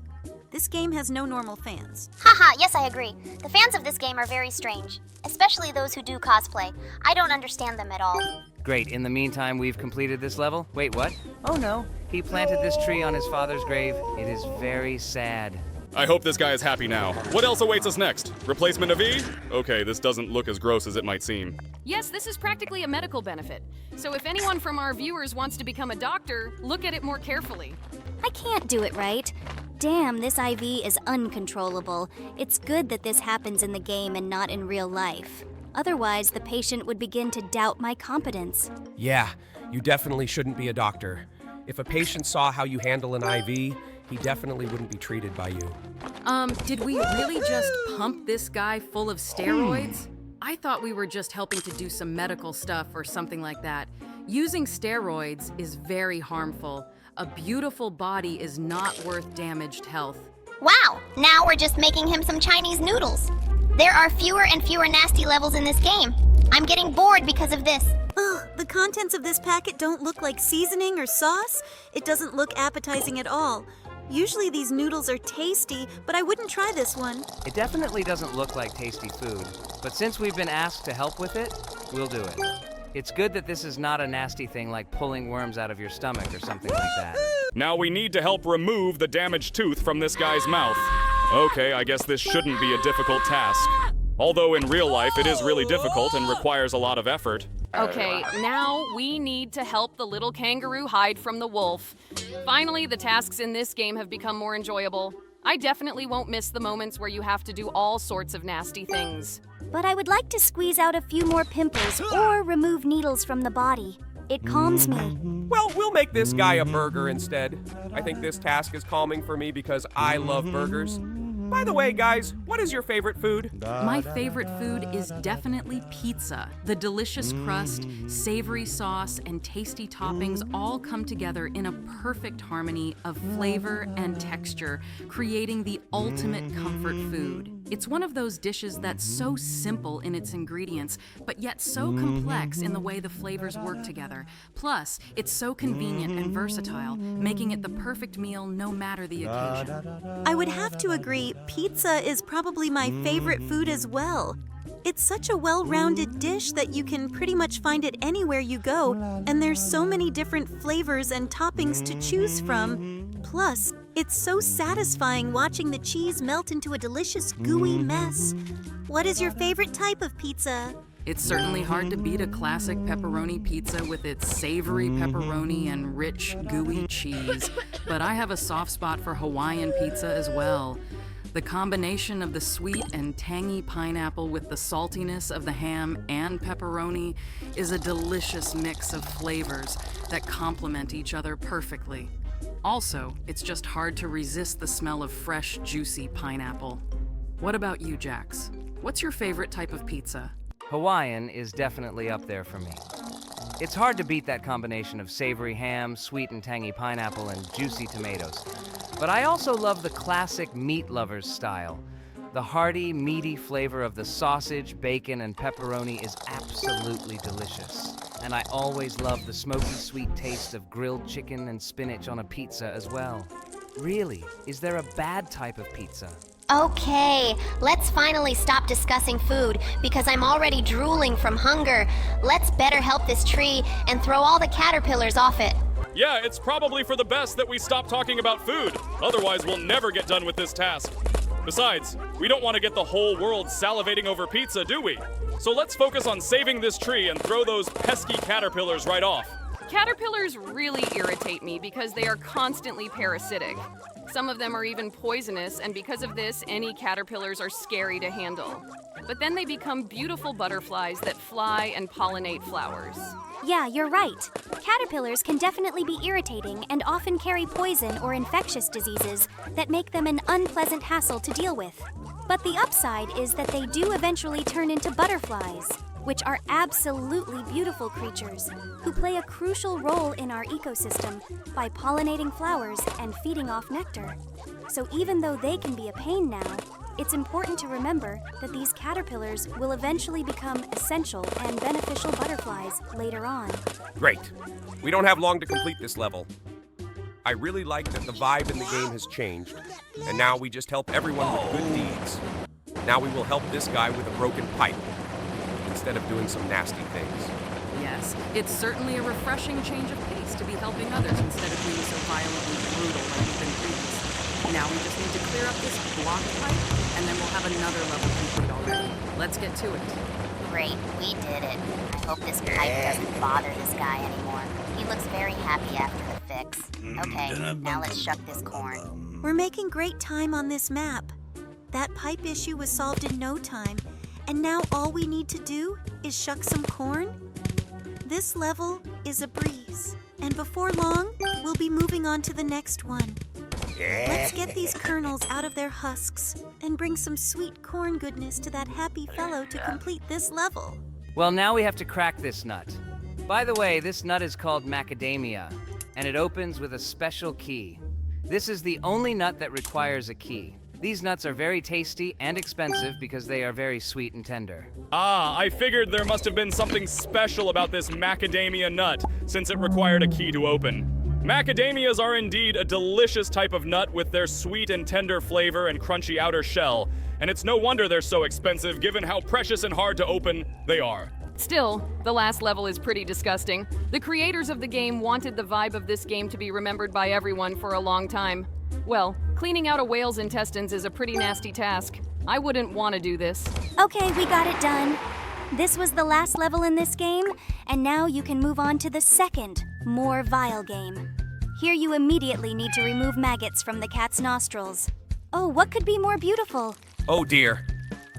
This game has no normal fans.
Haha, yes, I agree. The fans of this game are very strange, especially those who do cosplay. I don't understand them at all.
Great, in the meantime, we've completed this level. Wait, what? Oh no, he planted this tree on his father's grave. It is very sad.
I hope this guy is happy now. What else awaits us next? Replacement of E? Okay, this doesn't look as gross as it might seem.
Yes, this is practically a medical benefit. So if anyone from our viewers wants to become a doctor, look at it more carefully.
I can't do it right. Damn, this IV is uncontrollable. It's good that this happens in the game and not in real life. Otherwise, the patient would begin to doubt my competence.
Yeah, you definitely shouldn't be a doctor. If a patient saw how you handle an IV, he definitely wouldn't be treated by you.
Did we really just pump this guy full of steroids? I thought we were just helping to do some medical stuff or something like that. Using steroids is very harmful. A beautiful body is not worth damaged health.
Wow, now we're just making him some Chinese noodles. There are fewer and fewer nasty levels in this game. I'm getting bored because of this.
Ugh, the contents of this packet don't look like seasoning or sauce. It doesn't look appetizing at all. Usually these noodles are tasty, but I wouldn't try this one.
It definitely doesn't look like tasty food, but since we've been asked to help with it, we'll do it. It's good that this is not a nasty thing like pulling worms out of your stomach or something like that.
Now we need to help remove the damaged tooth from this guy's mouth. Okay, I guess this shouldn't be a difficult task. Although in real life it is really difficult and requires a lot of effort.
Okay, now we need to help the little kangaroo hide from the wolf. Finally, the tasks in this game have become more enjoyable. I definitely won't miss the moments where you have to do all sorts of nasty things.
But I would like to squeeze out a few more pimples or remove needles from the body. It calms me.
Well, we'll make this guy a burger instead. I think this task is calming for me because I love burgers. By the way, guys, what is your favorite food?
My favorite food is definitely pizza. The delicious crust, savory sauce, and tasty toppings all come together in a perfect harmony of flavor and texture, creating the ultimate comfort food. It's one of those dishes that's so simple in its ingredients, but yet so complex in the way the flavors work together. Plus, it's so convenient and versatile, making it the perfect meal no matter the occasion.
I would have to agree, pizza is probably my favorite food as well. It's such a well-rounded dish that you can pretty much find it anywhere you go, and there's so many different flavors and toppings to choose from. Plus, it's so satisfying watching the cheese melt into a delicious gooey mess. What is your favorite type of pizza?
It's certainly hard to beat a classic pepperoni pizza with its savory pepperoni and rich, gooey cheese, but I have a soft spot for Hawaiian pizza as well. The combination of the sweet and tangy pineapple with the saltiness of the ham and pepperoni is a delicious mix of flavors that complement each other perfectly. Also, it's just hard to resist the smell of fresh, juicy pineapple. What about you, Jax? What's your favorite type of pizza?
Hawaiian is definitely up there for me. It's hard to beat that combination of savory ham, sweet and tangy pineapple, and juicy tomatoes. But I also love the classic meat lovers style. The hearty, meaty flavor of the sausage, bacon, and pepperoni is absolutely delicious. And I always love the smoky sweet taste of grilled chicken and spinach on a pizza as well. Really, is there a bad type of pizza?
Okay, let's finally stop discussing food because I'm already drooling from hunger. Let's better help this tree and throw all the caterpillars off it.
Yeah, it's probably for the best that we stop talking about food. Otherwise, we'll never get done with this task. Besides, we don't want to get the whole world salivating over pizza, do we? So let's focus on saving this tree and throw those pesky caterpillars right off.
Caterpillars really irritate me because they are constantly parasitic. Some of them are even poisonous, and because of this, any caterpillars are scary to handle. But then they become beautiful butterflies that fly and pollinate flowers.
Yeah, you're right. Caterpillars can definitely be irritating and often carry poison or infectious diseases that make them an unpleasant hassle to deal with. But the upside is that they do eventually turn into butterflies, which are absolutely beautiful creatures who play a crucial role in our ecosystem by pollinating flowers and feeding off nectar. So even though they can be a pain now, it's important to remember that these caterpillars will eventually become essential and beneficial butterflies later on.
Great. We don't have long to complete this level. I really like that the vibe in the game has changed, and now we just help everyone with good deeds. Now we will help this guy with a broken pipe, instead of doing some nasty things.
Yes, it's certainly a refreshing change of pace to be helping others instead of being so violently brutal like we've been previously. Now we just need to clear up this blocked pipe, and then we'll have another level complete already. Let's get to it.
Great, we did it. I hope this pipe doesn't bother this guy anymore. He looks very happy after the fix. Okay, now let's shuck this corn.
We're making great time on this map. That pipe issue was solved in no time, and now all we need to do is shuck some corn. This level is a breeze, and before long, we'll be moving on to the next one. Let's get these kernels out of their husks and bring some sweet corn goodness to that happy fellow to complete this level.
Well, now we have to crack this nut. By the way, this nut is called macadamia, and it opens with a special key. This is the only nut that requires a key. These nuts are very tasty and expensive because they are very sweet and tender.
Ah, I figured there must have been something special about this macadamia nut, since it required a key to open. Macadamias are indeed a delicious type of nut with their sweet and tender flavor and crunchy outer shell, and it's no wonder they're so expensive given how precious and hard to open they are.
Still, the last level is pretty disgusting. The creators of the game wanted the vibe of this game to be remembered by everyone for a long time. Well, cleaning out a whale's intestines is a pretty nasty task. I wouldn't want to do this.
Okay, we got it done. This was the last level in this game, and now you can move on to the second, more vile game. Here you immediately need to remove maggots from the cat's nostrils. Oh, what could be more beautiful?
Oh dear.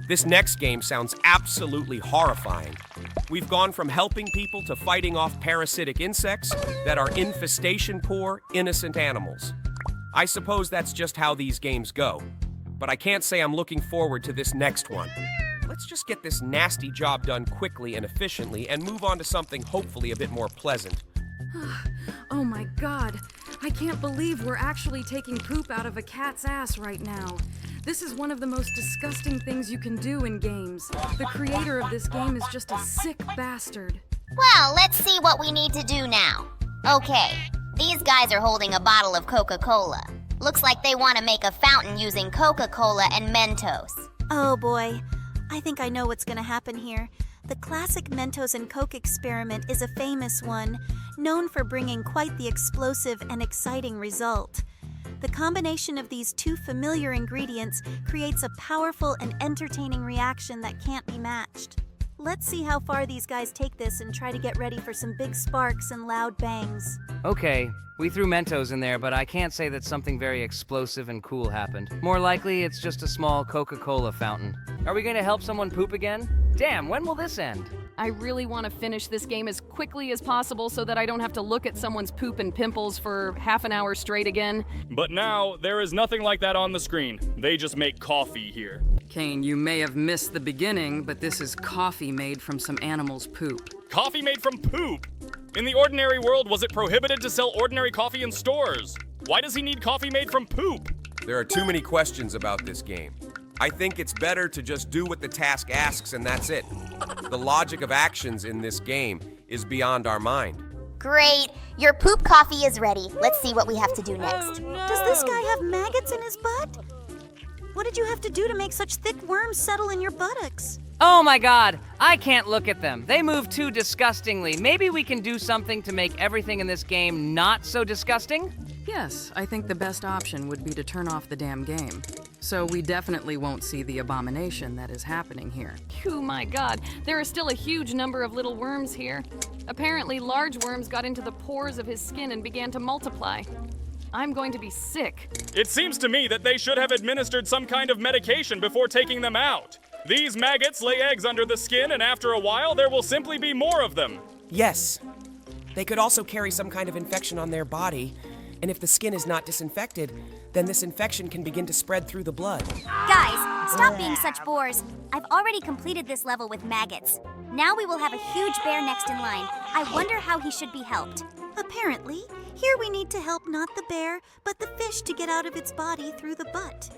This next game sounds absolutely horrifying. We've gone from helping people to fighting off parasitic insects that are infestation-poor, innocent animals. I suppose that's just how these games go. But I can't say I'm looking forward to this next one. Let's just get this nasty job done quickly and efficiently and move on to something hopefully a bit more pleasant.
Oh my god, I can't believe we're actually taking poop out of a cat's ass right now. This is one of the most disgusting things you can do in games. The creator of this game is just a sick bastard.
Well, let's see what we need to do now. Okay, these guys are holding a bottle of Coca-Cola. Looks like they want to make a fountain using Coca-Cola and Mentos.
Oh boy, I think I know what's gonna happen here. The classic Mentos and Coke experiment is a famous one, known for bringing quite the explosive and exciting result. The combination of these two familiar ingredients creates a powerful and entertaining reaction that can't be matched. Let's see how far these guys take this and try to get ready for some big sparks and loud bangs.
Okay, we threw Mentos in there, but I can't say that something very explosive and cool happened. More likely, it's just a small Coca-Cola fountain. Are we going to help someone poop again? Damn, when will this end?
I really want to finish this game as quickly as possible so that I don't have to look at someone's poop and pimples for half an hour straight again.
But now, there is nothing like that on the screen. They just make coffee here.
Kane, you may have missed the beginning, but this is coffee made from some animal's poop.
Coffee made from poop? In the ordinary world, was it prohibited to sell ordinary coffee in stores? Why does he need coffee made from poop?
There are too many questions about this game. I think it's better to just do what the task asks and that's it. The logic of actions in this game is beyond our mind.
Great, your poop coffee is ready. Let's see what we have to do next.
Does this guy have maggots in his butt? What did you have to do to make such thick worms settle in your buttocks?
Oh my god, I can't look at them. They move too disgustingly. Maybe we can do something to make everything in this game not so disgusting?
Yes, I think the best option would be to turn off the damn game. So we definitely won't see the abomination that is happening here.
Oh my god, there are still a huge number of little worms here. Apparently, large worms got into the pores of his skin and began to multiply. I'm going to be sick.
It seems to me that they should have administered some kind of medication before taking them out. These maggots lay eggs under the skin, and after a while, there will simply be more of them.
Yes. They could also carry some kind of infection on their body, and if the skin is not disinfected, then this infection can begin to spread through the blood.
Guys, stop being such bores. I've already completed this level with maggots. Now we will have a huge bear next in line. I wonder how he should be helped.
Apparently, here we need to help not the bear, but the fish to get out of its body through the butt.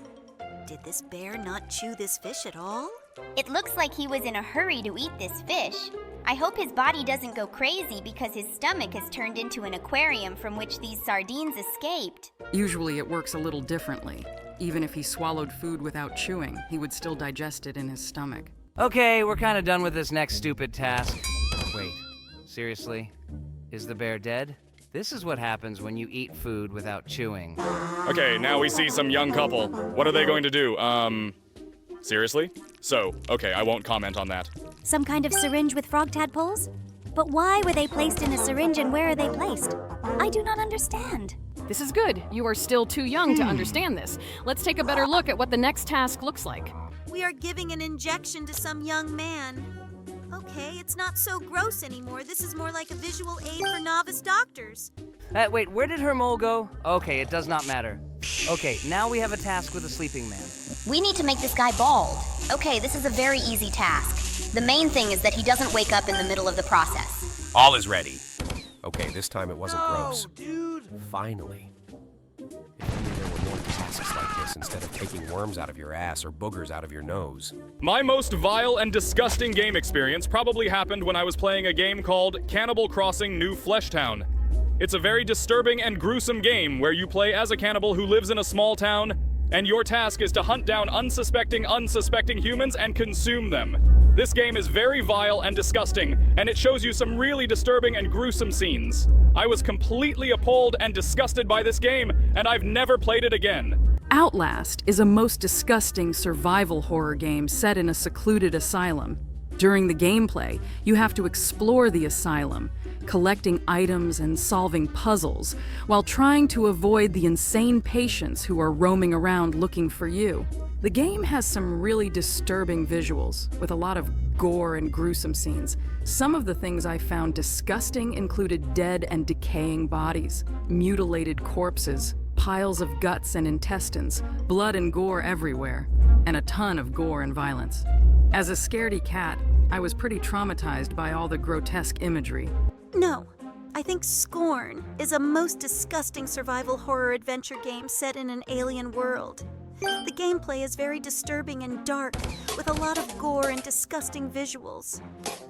Did this bear not chew this fish at all?
It looks like he was in a hurry to eat this fish. I hope his body doesn't go crazy because his stomach has turned into an aquarium from which these sardines escaped.
Usually it works a little differently. Even if he swallowed food without chewing, he would still digest it in his stomach.
Okay, we're kind of done with this next stupid task. Wait, seriously? Is the bear dead? This is what happens when you eat food without chewing.
Okay, now we see some young couple. What are they going to do? Seriously? So, okay, I won't comment on that.
Some kind of syringe with frog tadpoles? But why were they placed in a syringe and where are they placed? I do not understand.
This is good. You are still too young to understand this. Let's take a better look at what the next task looks like.
We are giving an injection to some young man. Okay, it's not so gross anymore. This is more like a visual aid for novice doctors.
Wait, where did her mole go? Okay, it does not matter. Okay, now we have a task with a sleeping man.
We need to make this guy bald. Okay, this is a very easy task. The main thing is that he doesn't wake up in the middle of the process.
All is ready. Okay, this time it wasn't gross.
Dude!
Finally. If only there were more tasks like this instead of taking worms out of your ass or boogers out of your nose.
My most vile and disgusting game experience probably happened when I was playing a game called Cannibal Crossing New Fleshtown. It's a very disturbing and gruesome game where you play as a cannibal who lives in a small town, and your task is to hunt down unsuspecting humans and consume them. This game is very vile and disgusting, and it shows you some really disturbing and gruesome scenes. I was completely appalled and disgusted by this game, and I've never played it again.
Outlast is a most disgusting survival horror game set in a secluded asylum. During the gameplay, you have to explore the asylum, collecting items and solving puzzles, while trying to avoid the insane patients who are roaming around looking for you. The game has some really disturbing visuals, with a lot of gore and gruesome scenes. Some of the things I found disgusting included dead and decaying bodies, mutilated corpses, piles of guts and intestines, blood and gore everywhere, and a ton of gore and violence. As a scaredy cat, I was pretty traumatized by all the grotesque imagery.
No, I think Scorn is a most disgusting survival horror adventure game set in an alien world. The gameplay is very disturbing and dark, with a lot of gore and disgusting visuals.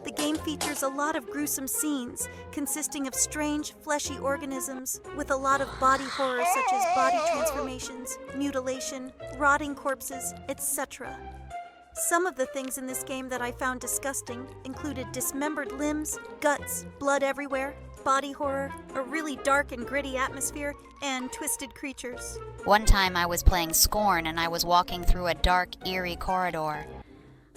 The game features a lot of gruesome scenes, consisting of strange, fleshy organisms, with a lot of body horror such as body transformations, mutilation, rotting corpses, etc. Some of the things in this game that I found disgusting included dismembered limbs, guts, blood everywhere, body horror, a really dark and gritty atmosphere, and twisted creatures.
One time I was playing Scorn and I was walking through a dark, eerie corridor.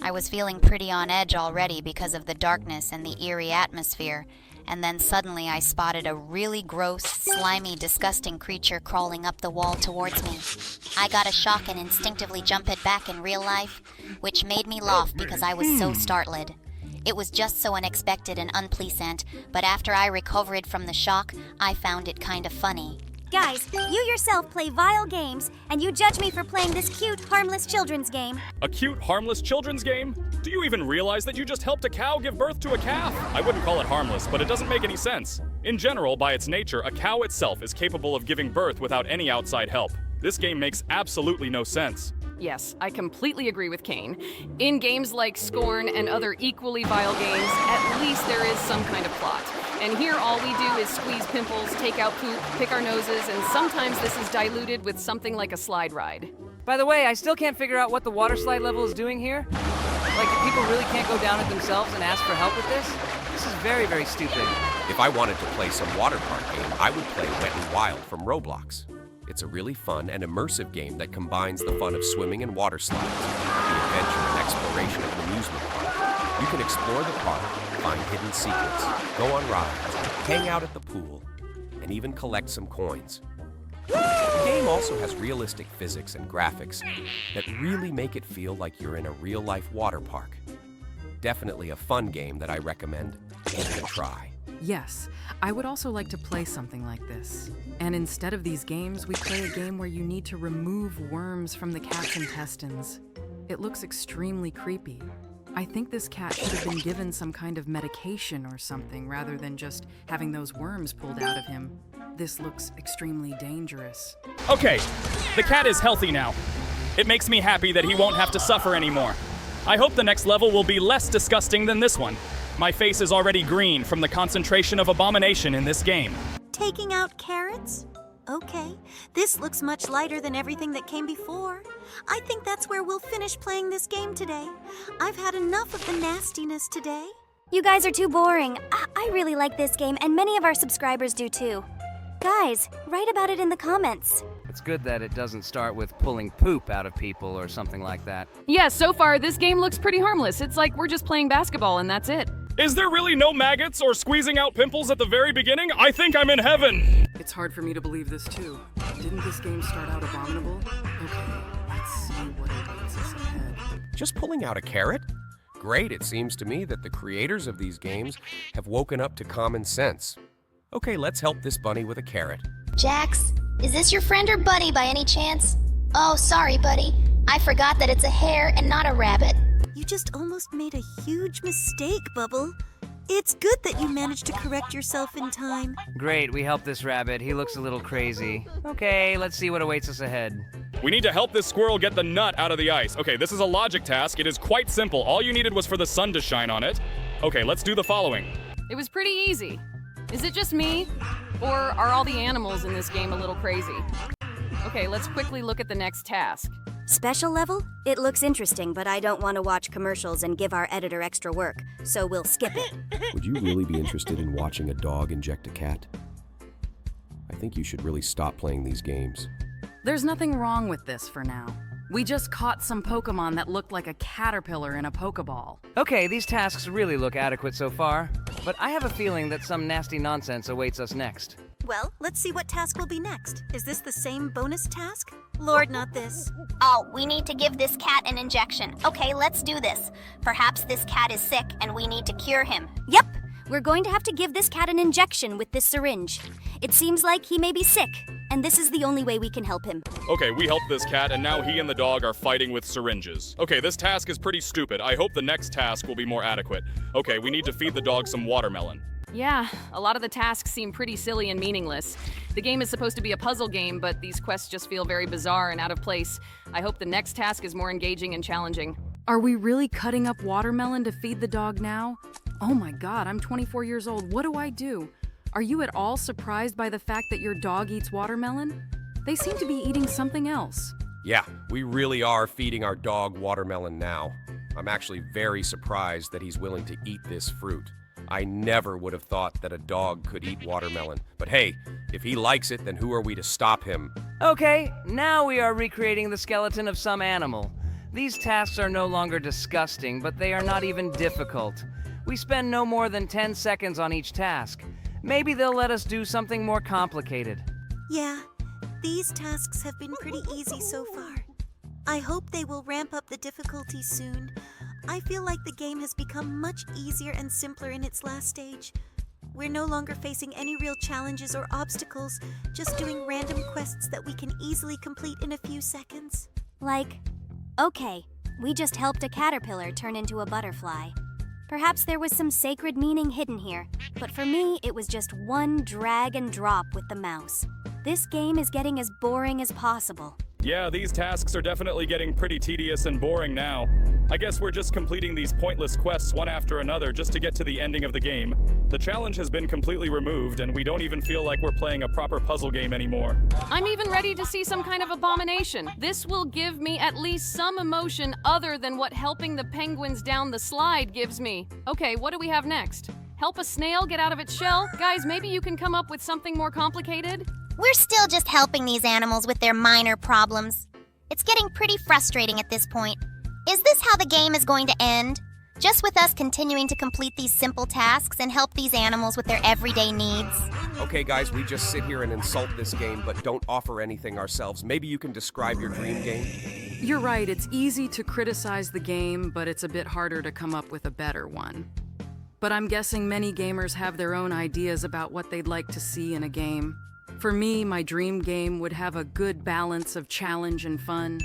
I was feeling pretty on edge already because of the darkness and the eerie atmosphere, and then suddenly I spotted a really gross, slimy, disgusting creature crawling up the wall towards me. I got a shock and instinctively jumped it back in real life, which made me laugh because I was so startled. It was just so unexpected and unpleasant, but after I recovered from the shock, I found it kind of funny.
Guys, you yourself play vile games, and you judge me for playing this cute, harmless children's game.
A cute, harmless children's game? Do you even realize that you just helped a cow give birth to a calf? I wouldn't call it harmless, but it doesn't make any sense. In general, by its nature, a cow itself is capable of giving birth without any outside help. This game makes absolutely no sense.
Yes, I completely agree with Kane. In games like Scorn and other equally vile games, at least there is some kind of plot. And here all we do is squeeze pimples, take out poop, pick our noses, and sometimes this is diluted with something like a slide ride.
By the way, I still can't figure out what the water slide level is doing here. Like, people really can't go down it themselves and ask for help with this? This is very, very stupid.
If I wanted to play some water park game, I would play Wet n Wild from Roblox. It's a really fun and immersive game that combines the fun of swimming and water slides with the adventure and exploration of an amusement park. You can explore the park, find hidden secrets, go on rides, hang out at the pool, and even collect some coins. The game also has realistic physics and graphics that really make it feel like you're in a real-life water park. Definitely a fun game that I recommend giving it a try.
Yes, I would also like to play something like this. And instead of these games, we play a game where you need to remove worms from the cat's intestines. It looks extremely creepy. I think this cat should have been given some kind of medication or something rather than just having those worms pulled out of him. This looks extremely dangerous.
Okay, the cat is healthy now. It makes me happy that he won't have to suffer anymore. I hope the next level will be less disgusting than this one. My face is already green from the concentration of abomination in this game.
Taking out carrots? Okay, this looks much lighter than everything that came before. I think that's where we'll finish playing this game today. I've had enough of the nastiness today.
You guys are too boring. I really like this game, and many of our subscribers do too. Guys, write about it in the comments.
It's good that it doesn't start with pulling poop out of people or something like that.
Yeah, so far this game looks pretty harmless. It's like we're just playing basketball and that's it.
Is there really no maggots or squeezing out pimples at the very beginning? I think I'm in heaven!
It's hard for me to believe this too. Didn't this game start out abominable? Okay, let's see what awaits us ahead.
Just pulling out a carrot? Great, it seems to me that the creators of these games have woken up to common sense. Okay, let's help this bunny with a carrot.
Jax, is this your friend or buddy by any chance? Oh, sorry, buddy. I forgot that it's a hare and not a rabbit.
You just almost made a huge mistake, Bubble. It's good that you managed to correct yourself in time.
Great, we helped this rabbit. He looks a little crazy. Okay, let's see what awaits us ahead.
We need to help this squirrel get the nut out of the ice. Okay, this is a logic task. It is quite simple. All you needed was for the sun to shine on it. Okay, let's do the following.
It was pretty easy. Is it just me? Or are all the animals in this game a little crazy? Okay, let's quickly look at the next task.
Special level? It looks interesting, but I don't want to watch commercials and give our editor extra work, so we'll skip it.
Would you really be interested in watching a dog inject a cat? I think you should really stop playing these games.
There's nothing wrong with this for now. We just caught some Pokemon that looked like a caterpillar in a Pokeball.
Okay, these tasks really look adequate so far, but I have a feeling that some nasty nonsense awaits us next.
Well, let's see what task will be next. Is this the same bonus task? Lord, not this.
Oh, we need to give this cat an injection. Okay, let's do this. Perhaps this cat is sick and we need to cure him.
Yep, we're going to have to give this cat an injection with this syringe. It seems like he may be sick, and this is the only way we can help him.
Okay, we helped this cat, and now he and the dog are fighting with syringes. Okay, this task is pretty stupid. I hope the next task will be more adequate. Okay, we need to feed the dog some watermelon.
Yeah, a lot of the tasks seem pretty silly and meaningless. The game is supposed to be a puzzle game, but these quests just feel very bizarre and out of place. I hope the next task is more engaging and challenging.
Are we really cutting up watermelon to feed the dog now? Oh my god, I'm 24 years old. What do I do? Are you at all surprised by the fact that your dog eats watermelon? They seem to be eating something else.
Yeah, we really are feeding our dog watermelon now. I'm actually very surprised that he's willing to eat this fruit. I never would have thought that a dog could eat watermelon. But hey, if he likes it, then who are we to stop him?
Okay, now we are recreating the skeleton of some animal. These tasks are no longer disgusting, but they are not even difficult. We spend no more than 10 seconds on each task. Maybe they'll let us do something more complicated.
Yeah, these tasks have been pretty easy so far. I hope they will ramp up the difficulty soon. I feel like the game has become much easier and simpler in its last stage. We're no longer facing any real challenges or obstacles, just doing random quests that we can easily complete in a few seconds.
Like, okay, we just helped a caterpillar turn into a butterfly. Perhaps there was some sacred meaning hidden here, but for me, it was just one drag and drop with the mouse. This game is getting as boring as possible.
Yeah, these tasks are definitely getting pretty tedious and boring now. I guess we're just completing these pointless quests one after another just to get to the ending of the game. The challenge has been completely removed, and we don't even feel like we're playing a proper puzzle game anymore.
I'm even ready to see some kind of abomination. This will give me at least some emotion other than what helping the penguins down the slide gives me. Okay, what do we have next? Help a snail get out of its shell? Guys, maybe you can come up with something more complicated?
We're still just helping these animals with their minor problems. It's getting pretty frustrating at this point. Is this how the game is going to end? Just with us continuing to complete these simple tasks and help these animals with their everyday needs.
Okay, guys, we just sit here and insult this game, but don't offer anything ourselves. Maybe you can describe your dream game?
You're right, it's easy to criticize the game, but it's a bit harder to come up with a better one. But I'm guessing many gamers have their own ideas about what they'd like to see in a game. For me, my dream game would have a good balance of challenge and fun.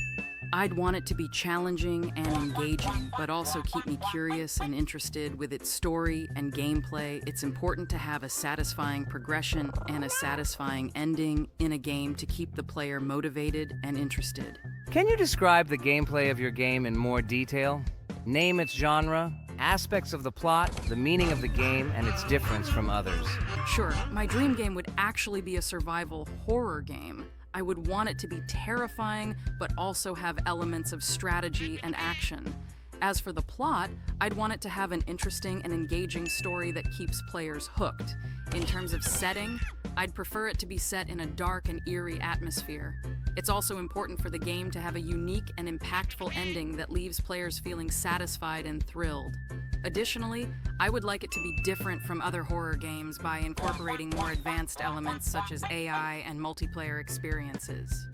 I'd want it to be challenging and engaging, but also keep me curious and interested with its story and gameplay. It's important to have a satisfying progression and a satisfying ending in a game to keep the player motivated and interested.
Can you describe the gameplay of your game in more detail? Name its genre, aspects of the plot, the meaning of the game, and its difference from others.
Sure, my dream game would actually be a survival horror game. I would want it to be terrifying, but also have elements of strategy and action. As for the plot, I'd want it to have an interesting and engaging story that keeps players hooked. In terms of setting, I'd prefer it to be set in a dark and eerie atmosphere. It's also important for the game to have a unique and impactful ending that leaves players feeling satisfied and thrilled. Additionally, I would like it to be different from other horror games by incorporating more advanced elements such as AI and multiplayer experiences.